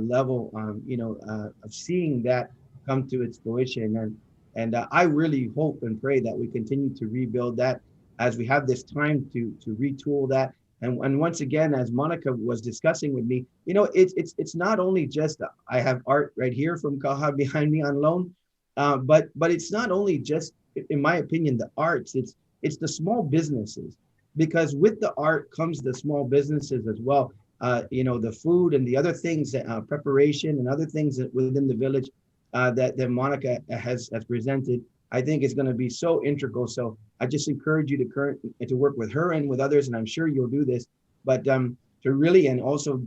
level, of seeing that come to its fruition. And I really hope and pray that we continue to rebuild that as we have this time to retool that. And once again, as Monica was discussing with me, it's not only just, I have art right here from CAHA behind me on loan, but it's not only just, in my opinion, the arts, it's the small businesses, because with the art comes the small businesses as well. The food and the other things, preparation and other things that within the village that Monica has presented, I think is going to be so integral. So I just encourage you to work with her and with others, and I'm sure you'll do this, but to really, and also,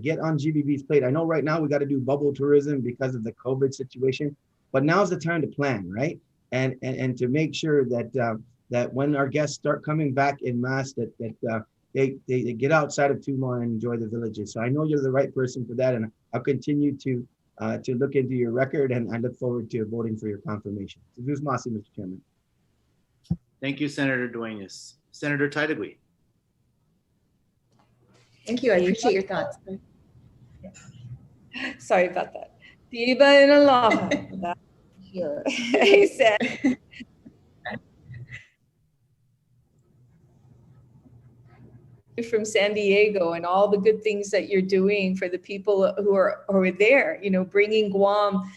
get on GBB's plate. I know right now we got to do bubble tourism because of the COVID situation, but now's the time to plan, right? And to make sure that when our guests start coming back en masse, that they get outside of Tumon and enjoy the villages. So I know you're the right person for that, and I'll continue to look into your record, and I look forward to voting for your confirmation. So, Mr. Chairman. Thank you, Senator Duenas. Senator Titagui. Thank you. I appreciate your thoughts. Sorry about that. Diva and aloha. That's sure. Hey, Sandy. From San Diego and all the good things that you're doing for the people who are there, you know, bringing Guam,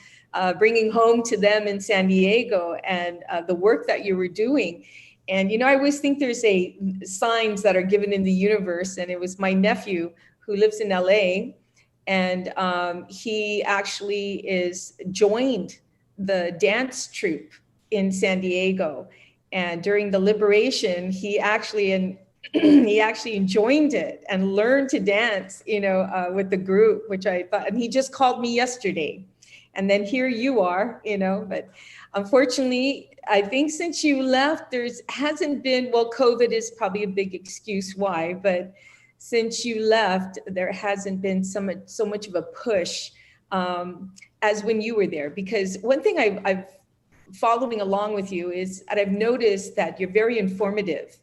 bringing home to them in San Diego, and the work that you were doing. And, you know, I always think there's signs that are given in the universe. And it was my nephew who lives in LA. And he actually joined the dance troupe in San Diego. And during the liberation, he actually joined it and learned to dance, you know, with the group, which I thought, and he just called me yesterday. And then here you are, you know, but unfortunately, I think since you left, hasn't been, well, COVID is probably a big excuse why, but since you left, there hasn't been so much of a push as when you were there. Because one thing I've following along with you is, and I've noticed that you're very informative.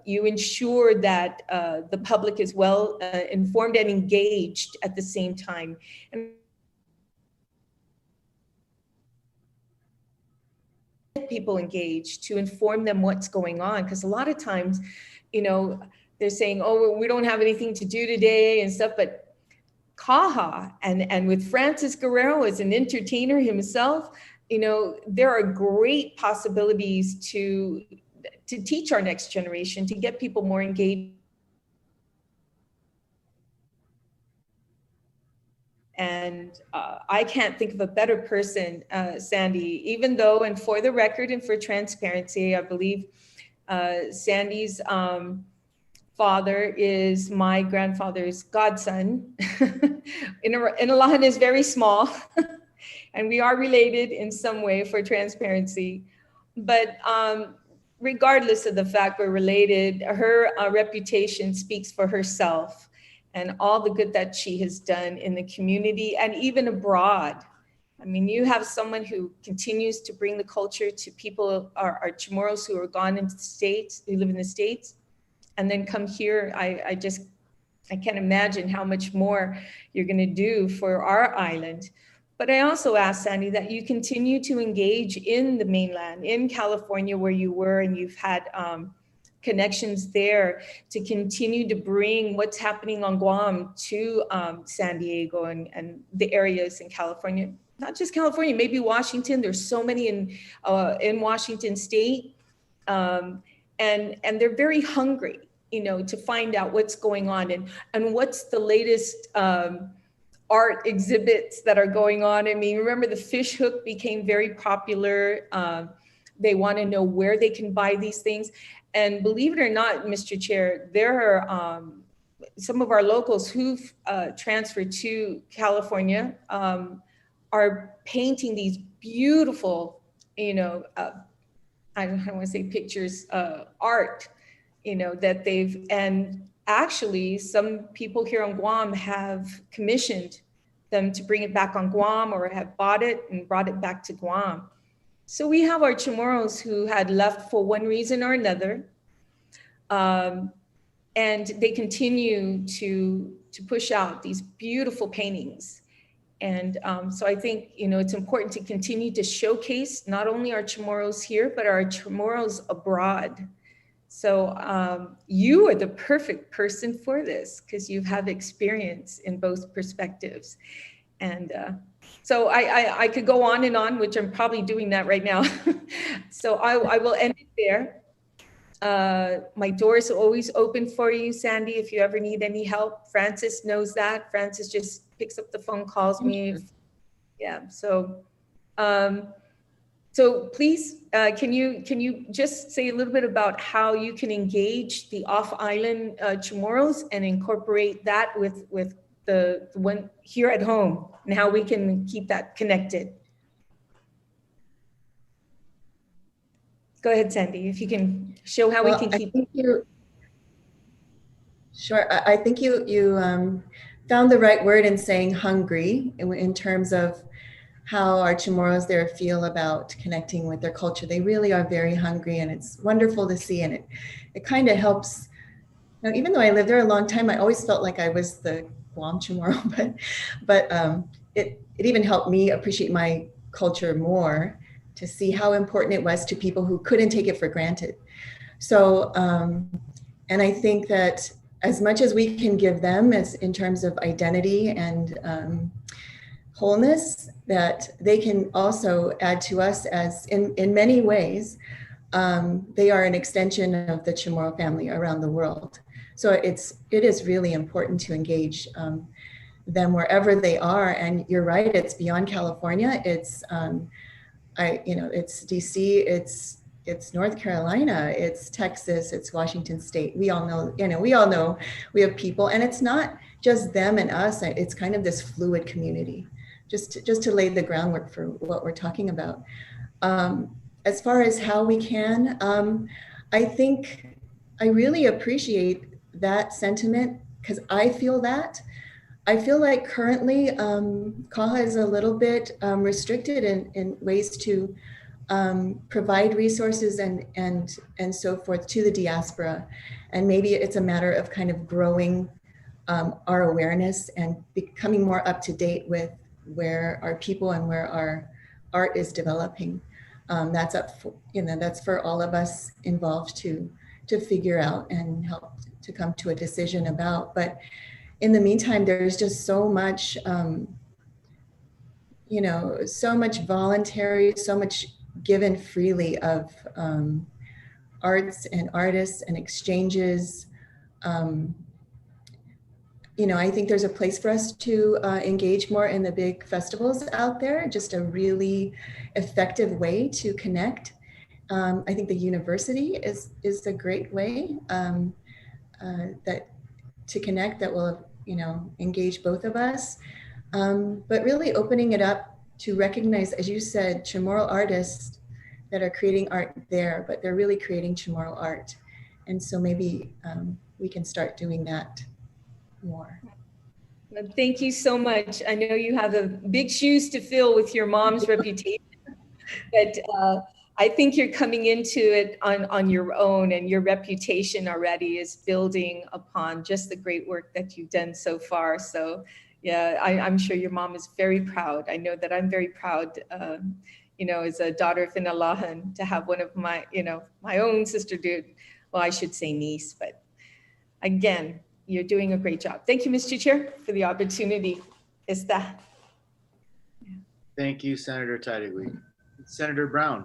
You ensure that the public is well informed and engaged at the same time. And people engaged to inform them what's going on, because a lot of times, you know, they're saying, oh, we don't have anything to do today and stuff, but Kaha and with Francis Guerrero as an entertainer himself, you know, there are great possibilities to teach our next generation, to get people more engaged. And I can't think of a better person, Sandy, even though, and for the record and for transparency, I believe Sandy's father is my grandfather's godson. Inalahan is very small, and we are related in some way for transparency. But regardless of the fact we're related, her reputation speaks for herself, and all the good that she has done in the community and even abroad. I mean, you have someone who continues to bring the culture to people, our Chamorros who are gone into the States, who live in the States, and then come here. I can't imagine how much more you're gonna do for our island. But I also ask, Sandy, that you continue to engage in the mainland, in California where you were, and you've had connections there, to continue to bring what's happening on Guam to San Diego and the areas in California. Not just California, maybe Washington. There's so many in Washington State. And they're very hungry, you know, to find out what's going on and what's the latest art exhibits that are going on. I mean, remember the fish hook became very popular. They want to know where they can buy these things. And believe it or not, Mr. Chair, there are some of our locals who've transferred to California are painting these beautiful, you know, I don't want to say pictures, art, you know, that and actually some people here on Guam have commissioned them to bring it back on Guam, or have bought it and brought it back to Guam. So we have our Chamorros who had left for one reason or another, and they continue to push out these beautiful paintings. And so I think, you know, it's important to continue to showcase not only our Chamorros here, but our Chamorros abroad. So you are the perfect person for this, because you have experience in both perspectives. And so I could go on and on, which I'm probably doing that right now. So I will end it there. My door is always open for you, Sandy, if you ever need any help. Francis knows that. Francis just picks up the phone, calls me. Yeah, so so please, can you just say a little bit about how you can engage the off-island Chamorros and incorporate that with the one here at home, and how we can keep that connected? Go ahead, Sandy, if you can show how we can keep. Sure, I think you found the right word in saying hungry in terms of how our Chamorros there feel about connecting with their culture. They really are very hungry, and it's wonderful to see. And it kind of helps. Now, even though I lived there a long time, I always felt like I was the Guam Chamorro, but it even helped me appreciate my culture more, to see how important it was to people who couldn't take it for granted. So, and I think that as much as we can give them as in terms of identity and wholeness, that they can also add to us as in many ways. They are an extension of the Chamorro family around the world. So it is really important to engage them wherever they are. And you're right, it's beyond California. It's it's DC, it's North Carolina, it's Texas, it's Washington State. We all know, we have people, and it's not just them and us. It's kind of this fluid community. Just to lay the groundwork for what we're talking about. As far as how we can, I think I really appreciate that sentiment, because I feel that. I feel like currently CAHA is a little bit restricted in ways to provide resources and so forth to the diaspora. And maybe it's a matter of kind of growing our awareness and becoming more up to date with where our people and where our art is developing. That's up for, that's for all of us involved to figure out and help to come to a decision about. But in the meantime, there's just so much, so much voluntary, so much given freely of arts and artists and exchanges. I think there's a place for us to engage more in the big festivals out there, just a really effective way to connect. I think the university is a great way that to connect that will, engage both of us. But really opening it up to recognize, as you said, Chamorro artists that are creating art there, but they're really creating Chamorro art. And so maybe we can start doing that more. Thank you so much. I know you have a big shoes to fill with your mom's reputation, but I think you're coming into it on your own, and your reputation already is building upon just the great work that you've done so far. So yeah, I'm sure your mom is very proud. I know that I'm very proud, as a daughter of Inalahan, to have one of my, my own sister well, I should say niece, but again, you're doing a great job. Thank you, Mr. Chair, for the opportunity. Thank you, Senator Tyree. Senator Brown.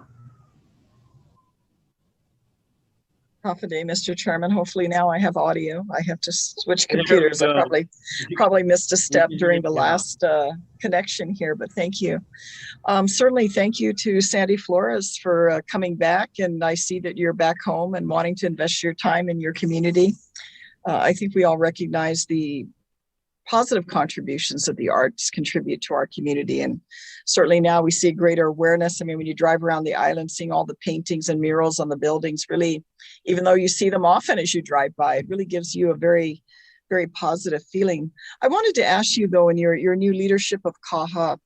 Half a day, Mr. Chairman. Hopefully now I have audio. I have to switch computers. I probably missed a step during the last connection here, but thank you. Certainly thank you to Sandy Flores for coming back, and I see that you're back home and wanting to invest your time in your community. I think we all recognize the positive contributions that the arts contribute to our community. And certainly now we see greater awareness. I mean, when you drive around the island, seeing all the paintings and murals on the buildings, really, even though you see them often as you drive by, it really gives you a very, very positive feeling. I wanted to ask you though, in your new leadership of CAHA,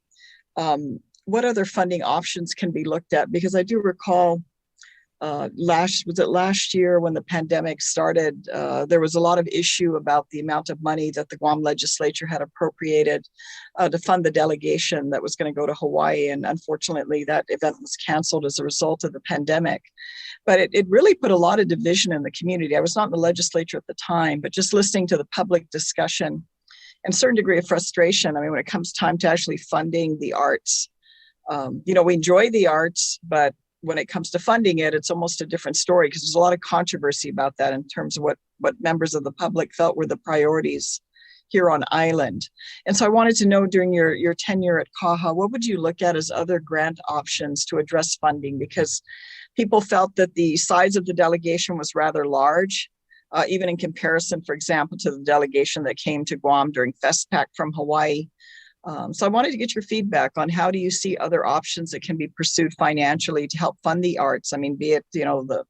what other funding options can be looked at? Because I do recall last year when the pandemic started, there was a lot of issue about the amount of money that the Guam legislature had appropriated to fund the delegation that was going to go to Hawaii. And unfortunately, that event was canceled as a result of the pandemic. But it really put a lot of division in the community. I was not in the legislature at the time, but just listening to the public discussion and a certain degree of frustration. I mean, when it comes time to actually funding the arts, we enjoy the arts, but when it comes to funding it, it's almost a different story, because there's a lot of controversy about that in terms of what members of the public felt were the priorities here on island. And so I wanted to know, during your tenure at CAHA, what would you look at as other grant options to address funding? Because people felt that the size of the delegation was rather large, even in comparison, for example, to the delegation that came to Guam during FestPac from Hawaii. So I wanted to get your feedback on how do you see other options that can be pursued financially to help fund the arts? I mean, be it, the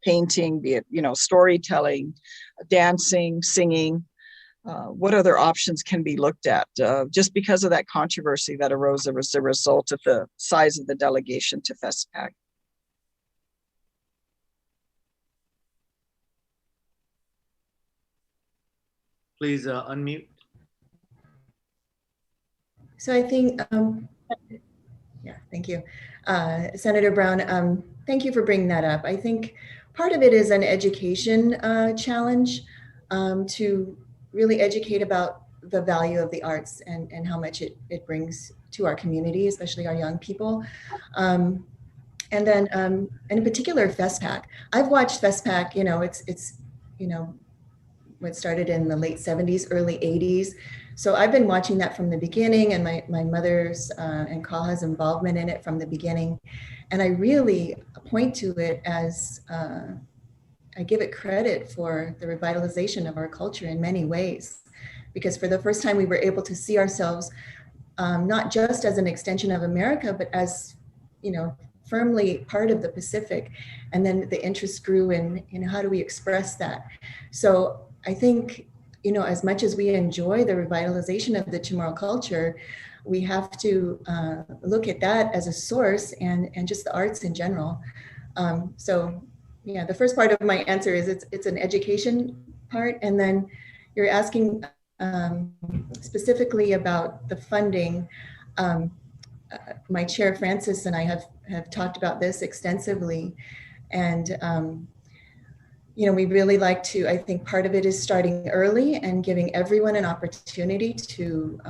painting, be it, storytelling, dancing, singing, what other options can be looked at? Just because of that controversy that arose as a result of the size of the delegation to FestPac. Please unmute. So I think, yeah, thank you. Senator Brown, thank you for bringing that up. I think part of it is an education challenge to really educate about the value of the arts and how much it brings to our community, especially our young people. And then, and in particular, FestPac. I've watched FestPac, you know, it's you know, what started in the late 70s, early 80s. So I've been watching that from the beginning, and my mother's and Kaha's involvement in it from the beginning. And I really point to it as, I give it credit for the revitalization of our culture in many ways, because for the first time we were able to see ourselves not just as an extension of America, but as, you know, firmly part of the Pacific. And then the interest grew in, you know, how do we express that? So I think, you know, as much as we enjoy the revitalization of the Chamorro culture, we have to look at that as a source and just the arts in general. So yeah, the first part of my answer is it's an education part. And then you're asking specifically about the funding. My chair, Francis, and I have talked about this extensively. And, you know, we really like to, I think part of it is starting early and giving everyone an opportunity to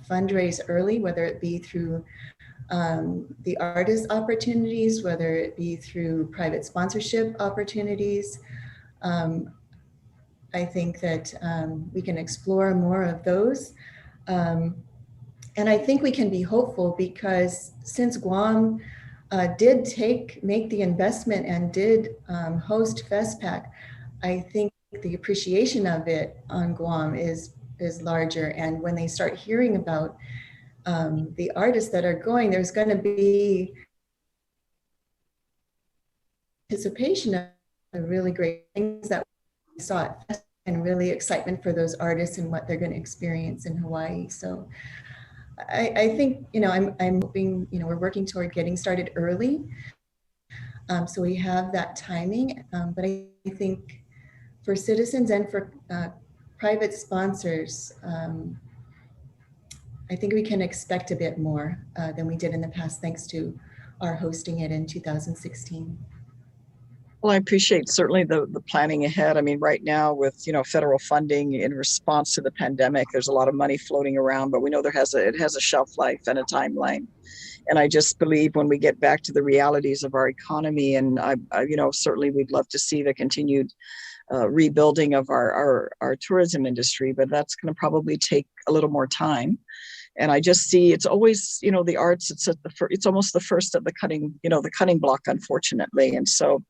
fundraise early, whether it be through the artist opportunities, whether it be through private sponsorship opportunities. I think that we can explore more of those. And I think we can be hopeful because since Guam did make the investment and did host FestPac, I think the appreciation of it on Guam is larger. And when they start hearing about the artists that are going, there's going to be anticipation of really great things that we saw at FestPac, and really excitement for those artists and what they're going to experience in Hawaii. So I think, you know, I'm hoping, you know, we're working toward getting started early. So we have that timing, but I think for citizens and for private sponsors, I think we can expect a bit more than we did in the past, thanks to our hosting it in 2016. Well, I appreciate certainly the planning ahead. I mean, right now with, you know, federal funding in response to the pandemic, there's a lot of money floating around, but we know it has a shelf life and a timeline. And I just believe when we get back to the realities of our economy, and I you know, certainly we'd love to see the continued rebuilding of our tourism industry, but that's going to probably take a little more time. And I just see it's always, you know, the arts, it's almost the first of the cutting, you know, the cutting block, unfortunately. And so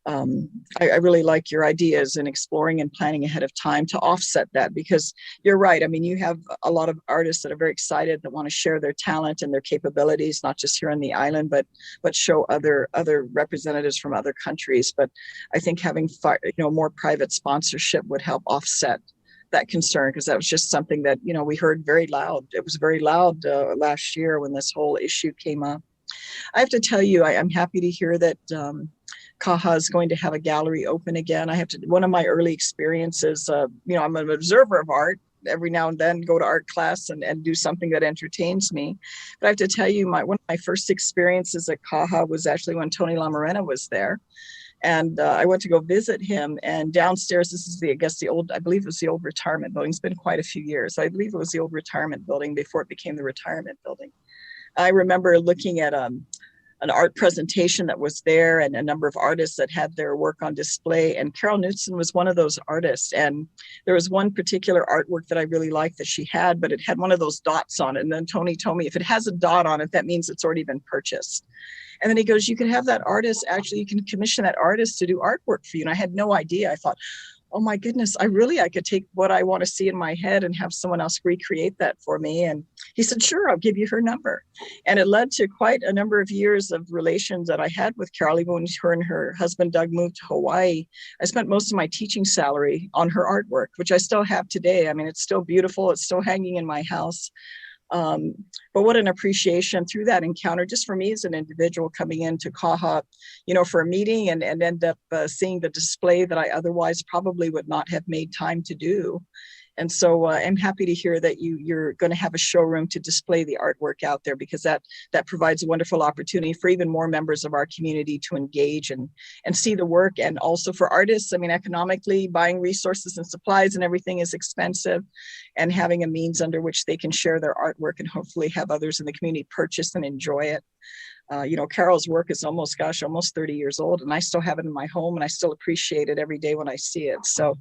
I really like your ideas in exploring and planning ahead of time to offset that, because you're right. I mean, you have a lot of artists that are very excited that want to share their talent and their capabilities, not just here on the island, but show other representatives from other countries. But I think having more private sponsorship would help offset that concern, because that was just something that, you know, we heard very loud. It was very loud last year when this whole issue came up. I have to tell you, I'm happy to hear that Kaha is going to have a gallery open again. One of my early experiences, you know, I'm an observer of art. Every now and then go to art class and do something that entertains me. But I have to tell you, one of my first experiences at Kaha was actually when Tony Lamarena was there. And I went to go visit him, and downstairs, this is I believe it was the old retirement building. It's been quite a few years. I believe it was the old retirement building before it became the retirement building. I remember looking at an art presentation that was there and a number of artists that had their work on display. And Carol Knudsen was one of those artists. And there was one particular artwork that I really liked that she had, but it had one of those dots on it. And then Tony told me if it has a dot on it, that means it's already been purchased. And then he goes, you can have that artist, actually, you can commission that artist to do artwork for you. And I had no idea. I thought, oh my goodness, I could take what I want to see in my head and have someone else recreate that for me. And he said, sure, I'll give you her number. And it led to quite a number of years of relations that I had with Carol. Even when her and her husband, Doug, moved to Hawaii, I spent most of my teaching salary on her artwork, which I still have today. I mean, it's still beautiful. It's still hanging in my house. But what an appreciation through that encounter, just for me as an individual coming into Kaha, you know, for a meeting and end up seeing the display that I otherwise probably would not have made time to do. And so I'm happy to hear that you're going to have a showroom to display the artwork out there, because that provides a wonderful opportunity for even more members of our community to engage and see the work. And also for artists, I mean, economically, buying resources and supplies and everything is expensive, and having a means under which they can share their artwork and hopefully have others in the community purchase and enjoy it. You know, Carol's work is almost 30 years old, and I still have it in my home, and I still appreciate it every day when I see it. So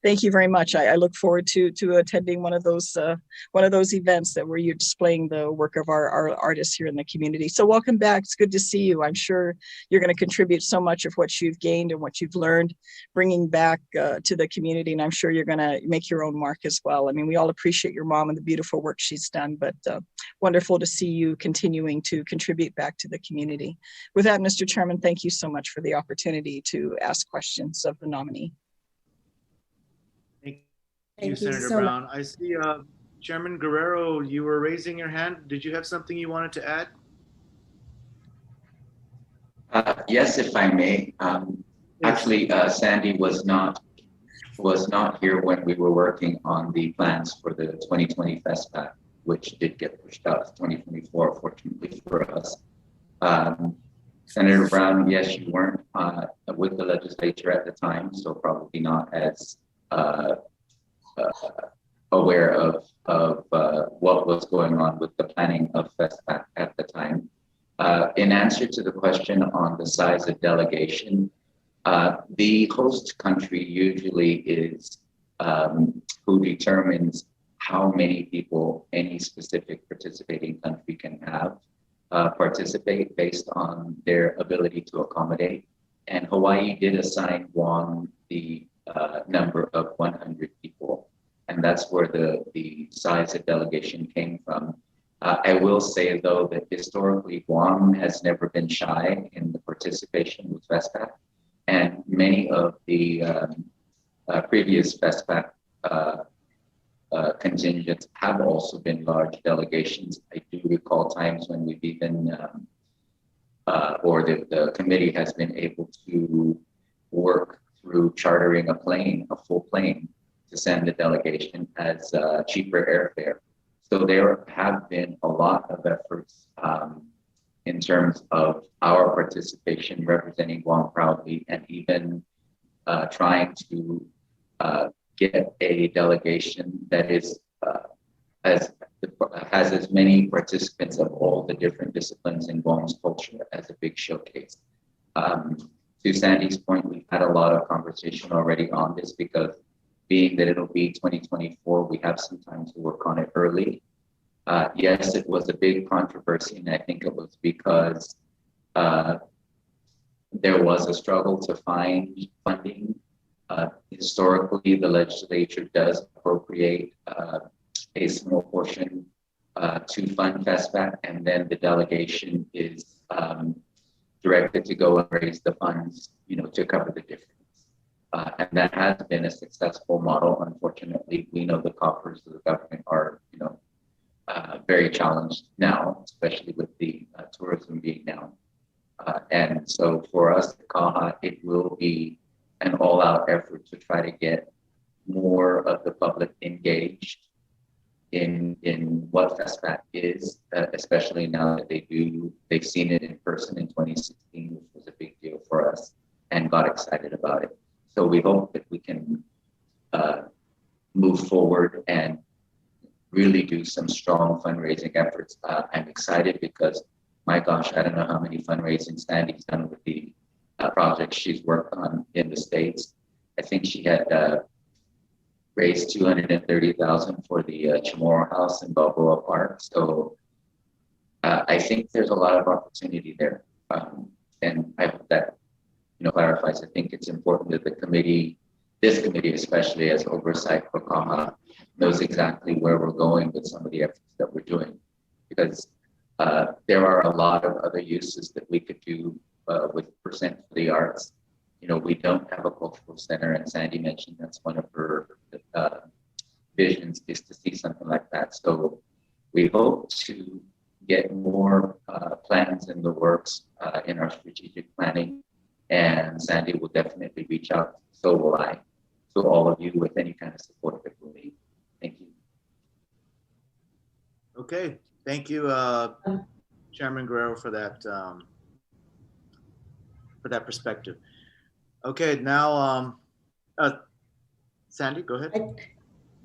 thank you very much. I look forward to attending one of those events where you're displaying the work of our artists here in the community. So welcome back. It's good to see you. I'm sure you're going to contribute so much of what you've gained and what you've learned, bringing back to the community, and I'm sure you're going to make your own mark as well. I mean, we all appreciate your mom and the beautiful work she's done, but wonderful to see you continuing to contribute back to the community. With that, Mr. Chairman, thank you so much for the opportunity to ask questions of the nominee. Thank you, Senator Brown. I see Chairman Guerrero, you were raising your hand. Did you have something you wanted to add? Yes, if I may. Actually, Sandy was not here when we were working on the plans for the 2020 FESPAC, which did get pushed out to 2024, fortunately for us. Senator Brown, yes, you weren't with the legislature at the time, so probably not as aware of what was going on with the planning of FESPAC at the time. In answer to the question on the size of delegation, the host country usually is who determines how many people any specific participating country can have participate based on their ability to accommodate. And Hawaii did assign Guam the number of 100 people. And that's where the size of delegation came from. I will say, though, that historically Guam has never been shy in the participation with FESPAC. And many of the previous FESPAC contingents have also been large delegations. I do recall times when we've even, or the committee has been able to work through chartering a full plane to send the delegation as cheaper airfare. So there have been a lot of efforts in terms of our participation representing Guam proudly, and even trying to get a delegation that is has as many participants of all the different disciplines in Guam's culture as a big showcase. To Sandy's point, we've had a lot of conversation already on this, because being that it'll be 2024, we have some time to work on it early. Yes, it was a big controversy, and I think it was because there was a struggle to find funding. Historically, the legislature does appropriate a small portion to fund FESPAC, and then the delegation is directed to go and raise the funds, to cover the difference. And that has been a successful model. Unfortunately, we know the coffers of the government are, very challenged now, especially with the tourism being down. And so for us at CAHA, it will be an all-out effort to try to get more of the public engaged in what FESPAC is, especially now that they've seen it in person in 2016, which was a big deal for us, and got excited about it. So we hope that we can move forward and really do some strong fundraising efforts. I'm excited because, my gosh, I don't know how many fundraising Sandy's done with the projects she's worked on in the States. I think she had raised $230,000 for the Chamorro House in Balboa Park. So I think there's a lot of opportunity there. And I hope that clarifies. I think it's important that the committee, this committee especially as oversight for CAHA, knows exactly where we're going with some of the efforts that we're doing. Because there are a lot of other uses that we could do with Percent for the Arts. We don't have a cultural center, and Sandy mentioned that's one of her visions, is to see something like that. So we hope to get more plans in the works in our strategic planning, and Sandy will definitely reach out, so will I, to all of you with any kind of support that we need. Okay, thank you, Chairman Guerrero, for that perspective. Okay, now, Sandy, go ahead.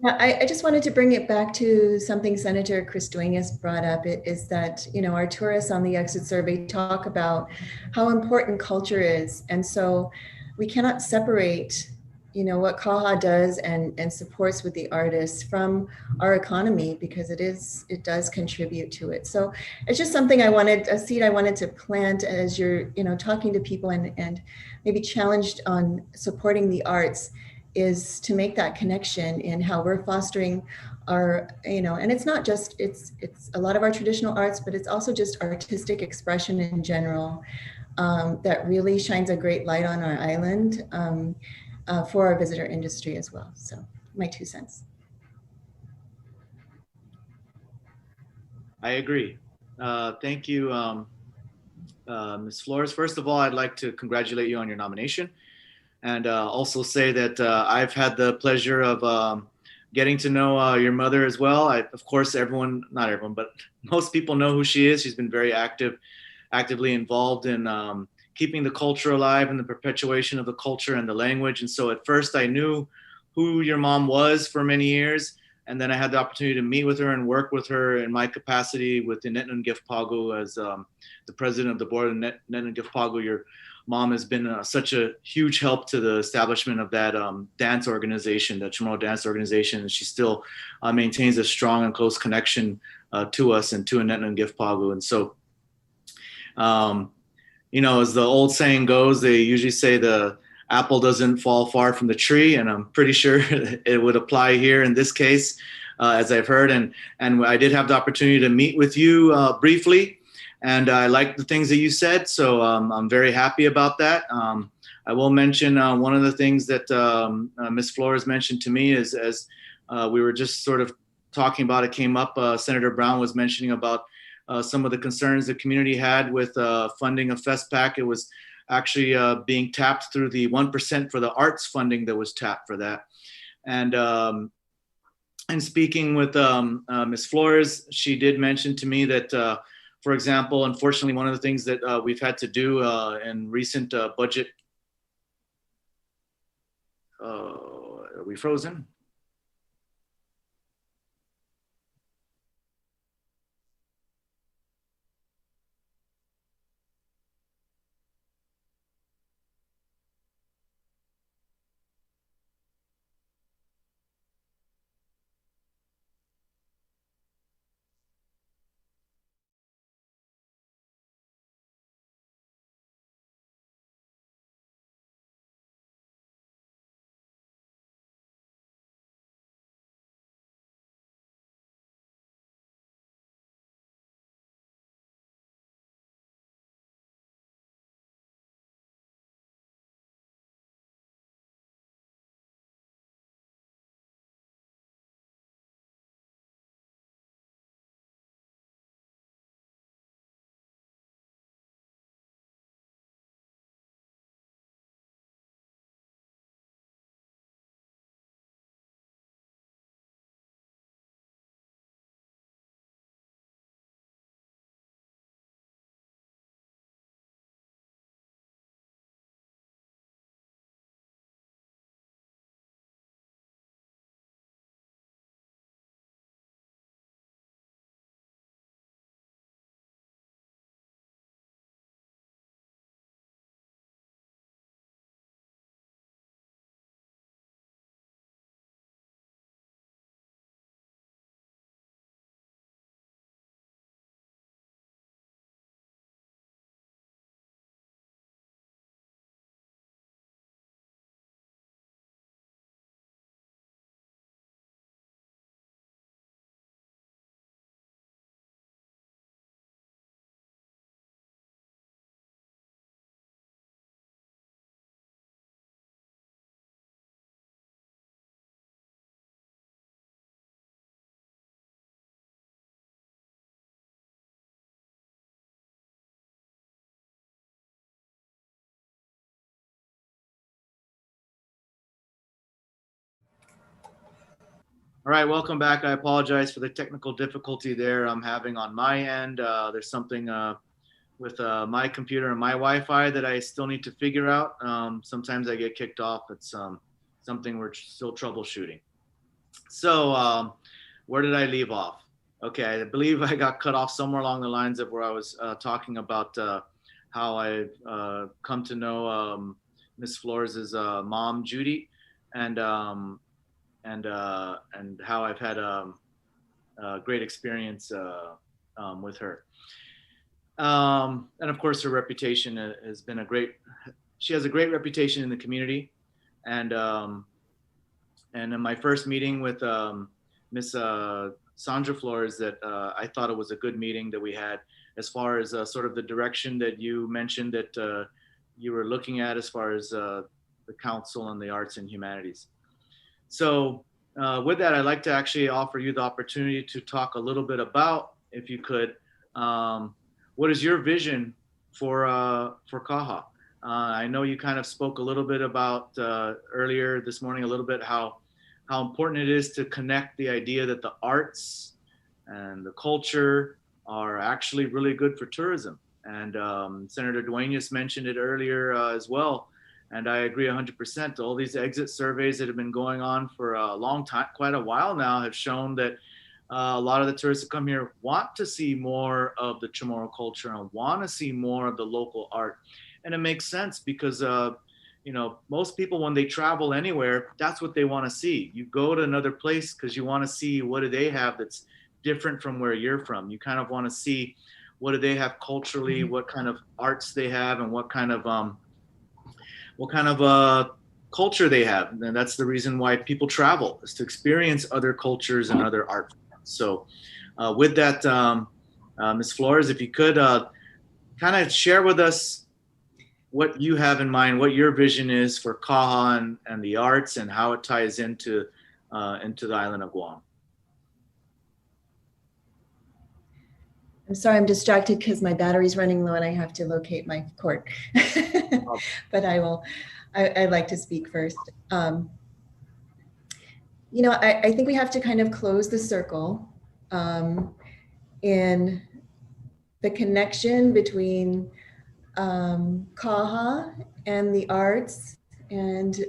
I just wanted to bring it back to something Senator Cristueñas brought up, is that, you know, our tourists on the exit survey talk about how important culture is. And so we cannot separate, you know, what CAHA does and supports with the artists from our economy, because it does contribute to it. So it's just something a seed I wanted to plant as you're, you know, talking to people and maybe challenged on supporting the arts, is to make that connection in how we're fostering our, you know, and it's not just, it's a lot of our traditional arts, but it's also just artistic expression in general, that really shines a great light on our island, for our visitor industry as well. So my 2 cents. I agree. Thank you, Ms. Flores. First of all, I'd like to congratulate you on your nomination, and also say that I've had the pleasure of getting to know your mother as well. Of course, not everyone, but most people know who she is. She's been very actively involved in keeping the culture alive and the perpetuation of the culture and the language. And so at first I knew who your mom was for many years. And then I had the opportunity to meet with her and work with her in my capacity with the Mcninch Pagu as the president of the board of Mcninch Pagu. Your mom has been such a huge help to the establishment of that dance organization, that Chamorro dance organization. And she still maintains a strong and close connection to us and to Mcninch Pagu. And so, you know, as the old saying goes, they usually say the apple doesn't fall far from the tree, and I'm pretty sure it would apply here in this case, as I've heard. And I did have the opportunity to meet with you briefly, and I liked the things that you said, so I'm very happy about that. I will mention one of the things that Ms. Flores mentioned to me is, as we were just sort of talking about, it came up, Senator Brown was mentioning about some of the concerns the community had with funding of FESPAC. It was actually being tapped through the 1% for the arts funding that was tapped for that. And speaking with Ms. Flores, she did mention to me that, for example, unfortunately, one of the things that we've had to do in recent budget, are we frozen? All right, welcome back. I apologize for the technical difficulty there I'm having on my end. There's something with my computer and my Wi-Fi that I still need to figure out. Sometimes I get kicked off. It's something we're still troubleshooting. So where did I leave off? Okay, I believe I got cut off somewhere along the lines of where I was talking about how I've come to know Miss Flores' mom, Judy, and how I've had a great experience with her. And of course, her reputation has been she has a great reputation in the community. And in my first meeting with Miss Sandra Flores, that I thought it was a good meeting that we had, as far as sort of the direction that you mentioned that you were looking at as far as the Council on the Arts and Humanities. So with that, I'd like to actually offer you the opportunity to talk a little bit about, if you could, what is your vision for CAHA? I know you kind of spoke a little bit about earlier this morning, a little bit how important it is to connect the idea that the arts and the culture are actually really good for tourism. And Senator Duenas mentioned it earlier as well. And I agree 100%. All these exit surveys that have been going on for a long time, quite a while now, have shown that a lot of the tourists that come here want to see more of the Chamorro culture and want to see more of the local art. And it makes sense because, you know, most people, when they travel anywhere, that's what they want to see. You go to another place because you want to see what do they have that's different from where you're from. You kind of want to see what do they have culturally, what kind of arts they have, and what kind of culture they have. And that's the reason why people travel, is to experience other cultures and other art forms. So with that, Ms. Flores, if you could kind of share with us what you have in mind, what your vision is for CAHA and the arts, and how it ties into the island of Guam. I'm sorry, I'm distracted because my battery's running low and I have to locate my cord. But I'd like to speak first. You know, I think we have to kind of close the circle in the connection between CAHA and the arts and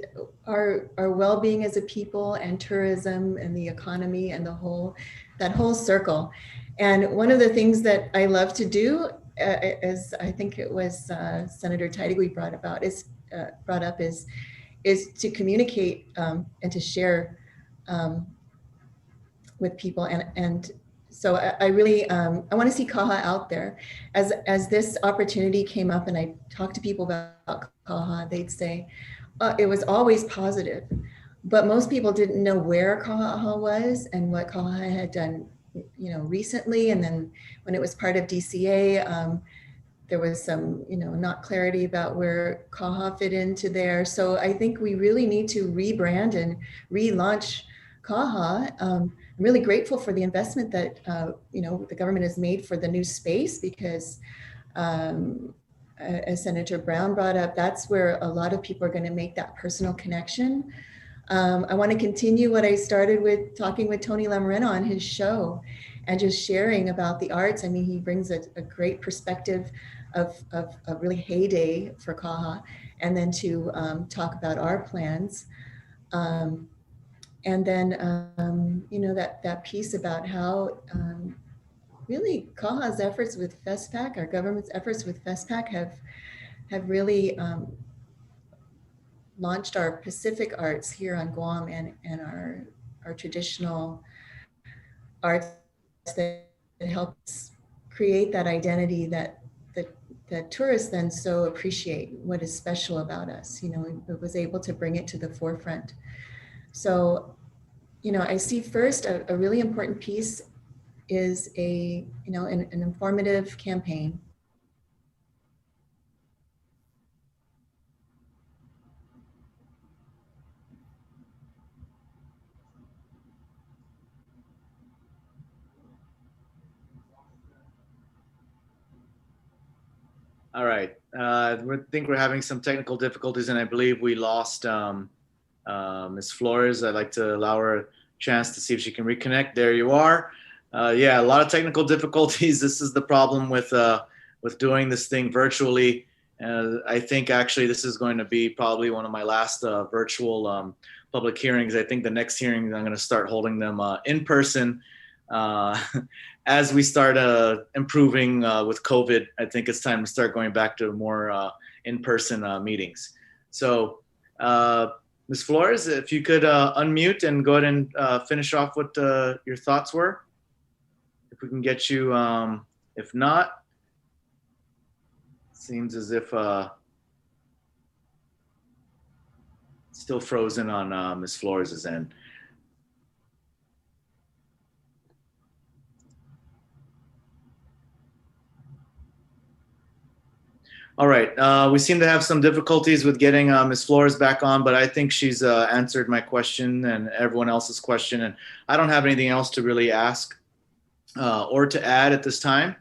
our well-being as a people and tourism and the economy and that whole circle. And one of the things that I love to do, as I think it was Senator Titlegy brought up, is to communicate and to share with people. And so I really, I want to see CAHA out there. As this opportunity came up and I talked to people about CAHA, they'd say, it was always positive, but most people didn't know where CAHA was and what CAHA had done, you know, recently. And then when it was part of DCA, there was some, you know, not clarity about where CAHA fit into there. So I think we really need to rebrand and relaunch CAHA. I'm really grateful for the investment that, you know, the government has made for the new space, because as Senator Brown brought up, that's where a lot of people are going to make that personal connection. I want to continue what I started with, talking with Tony Lamarena on his show and just sharing about the arts. I mean, he brings a great perspective of a really heyday for CAHA, and then to talk about our plans. And then, you know, that piece about how really CAHA's efforts with FESPAC, our government's efforts with FESPAC have really launched our Pacific arts here on Guam and our traditional arts that helps create that identity that tourists then so appreciate what is special about us. You know, it was able to bring it to the forefront. So, you know, I see first a really important piece is an informative campaign. All right. I think we're having some technical difficulties, and I believe we lost Ms. Flores. I'd like to allow her chance to see if she can reconnect. There you are. Yeah, a lot of technical difficulties. This is the problem with doing this thing virtually. I think actually this is going to be probably one of my last virtual public hearings. I think the next hearing I'm going to start holding them in person as we start improving with COVID. I think it's time to start going back to more in-person meetings. So Ms. Flores, if you could unmute and go ahead and finish off what your thoughts were. If we can get you, if not, seems as if still frozen on Ms. Flores' end. All right, we seem to have some difficulties with getting Ms. Flores back on, but I think she's answered my question and everyone else's question, and I don't have anything else to really ask or to add at this time.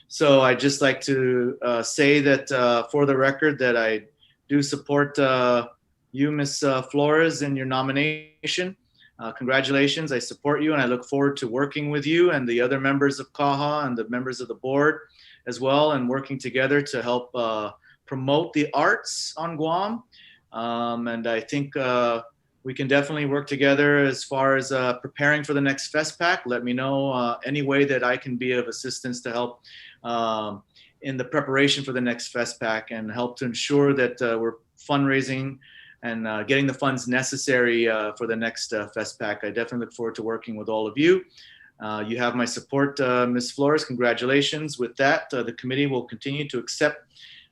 So I'd just like to say that for the record that I do support you, Ms. Flores, in your nomination. Congratulations, I support you, and I look forward to working with you and the other members of CAHA and the members of the board as well, and working together to help promote the arts on Guam. And I think we can definitely work together as far as preparing for the next FestPAC. Let me know any way that I can be of assistance to help in the preparation for the next FestPAC and help to ensure that we're fundraising and getting the funds necessary for the next FestPAC. I definitely look forward to working with all of you. You have my support, Ms. Flores. Congratulations. With that, the committee will continue to accept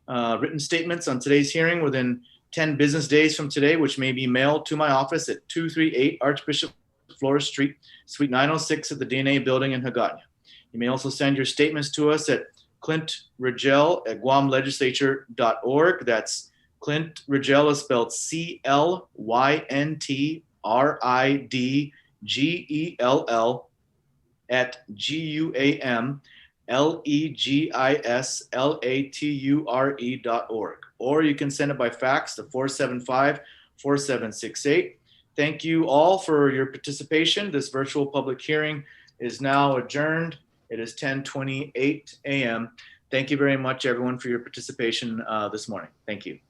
written statements on today's hearing within 10 business days from today, which may be mailed to my office at 238 Archbishop Flores Street, Suite 906 at the DNA building in Hagåtña. You may also send your statements to us at clintridgell@guamlegislature.org. That's Clint Ridgell is spelled CLYNTRIDGELL at GUAMLEGISLATURE.org. Or you can send it by fax to 475-4768. Thank you all for your participation. This virtual public hearing is now adjourned. It is 10:28 a.m. Thank you very much, everyone, for your participation this morning. Thank you.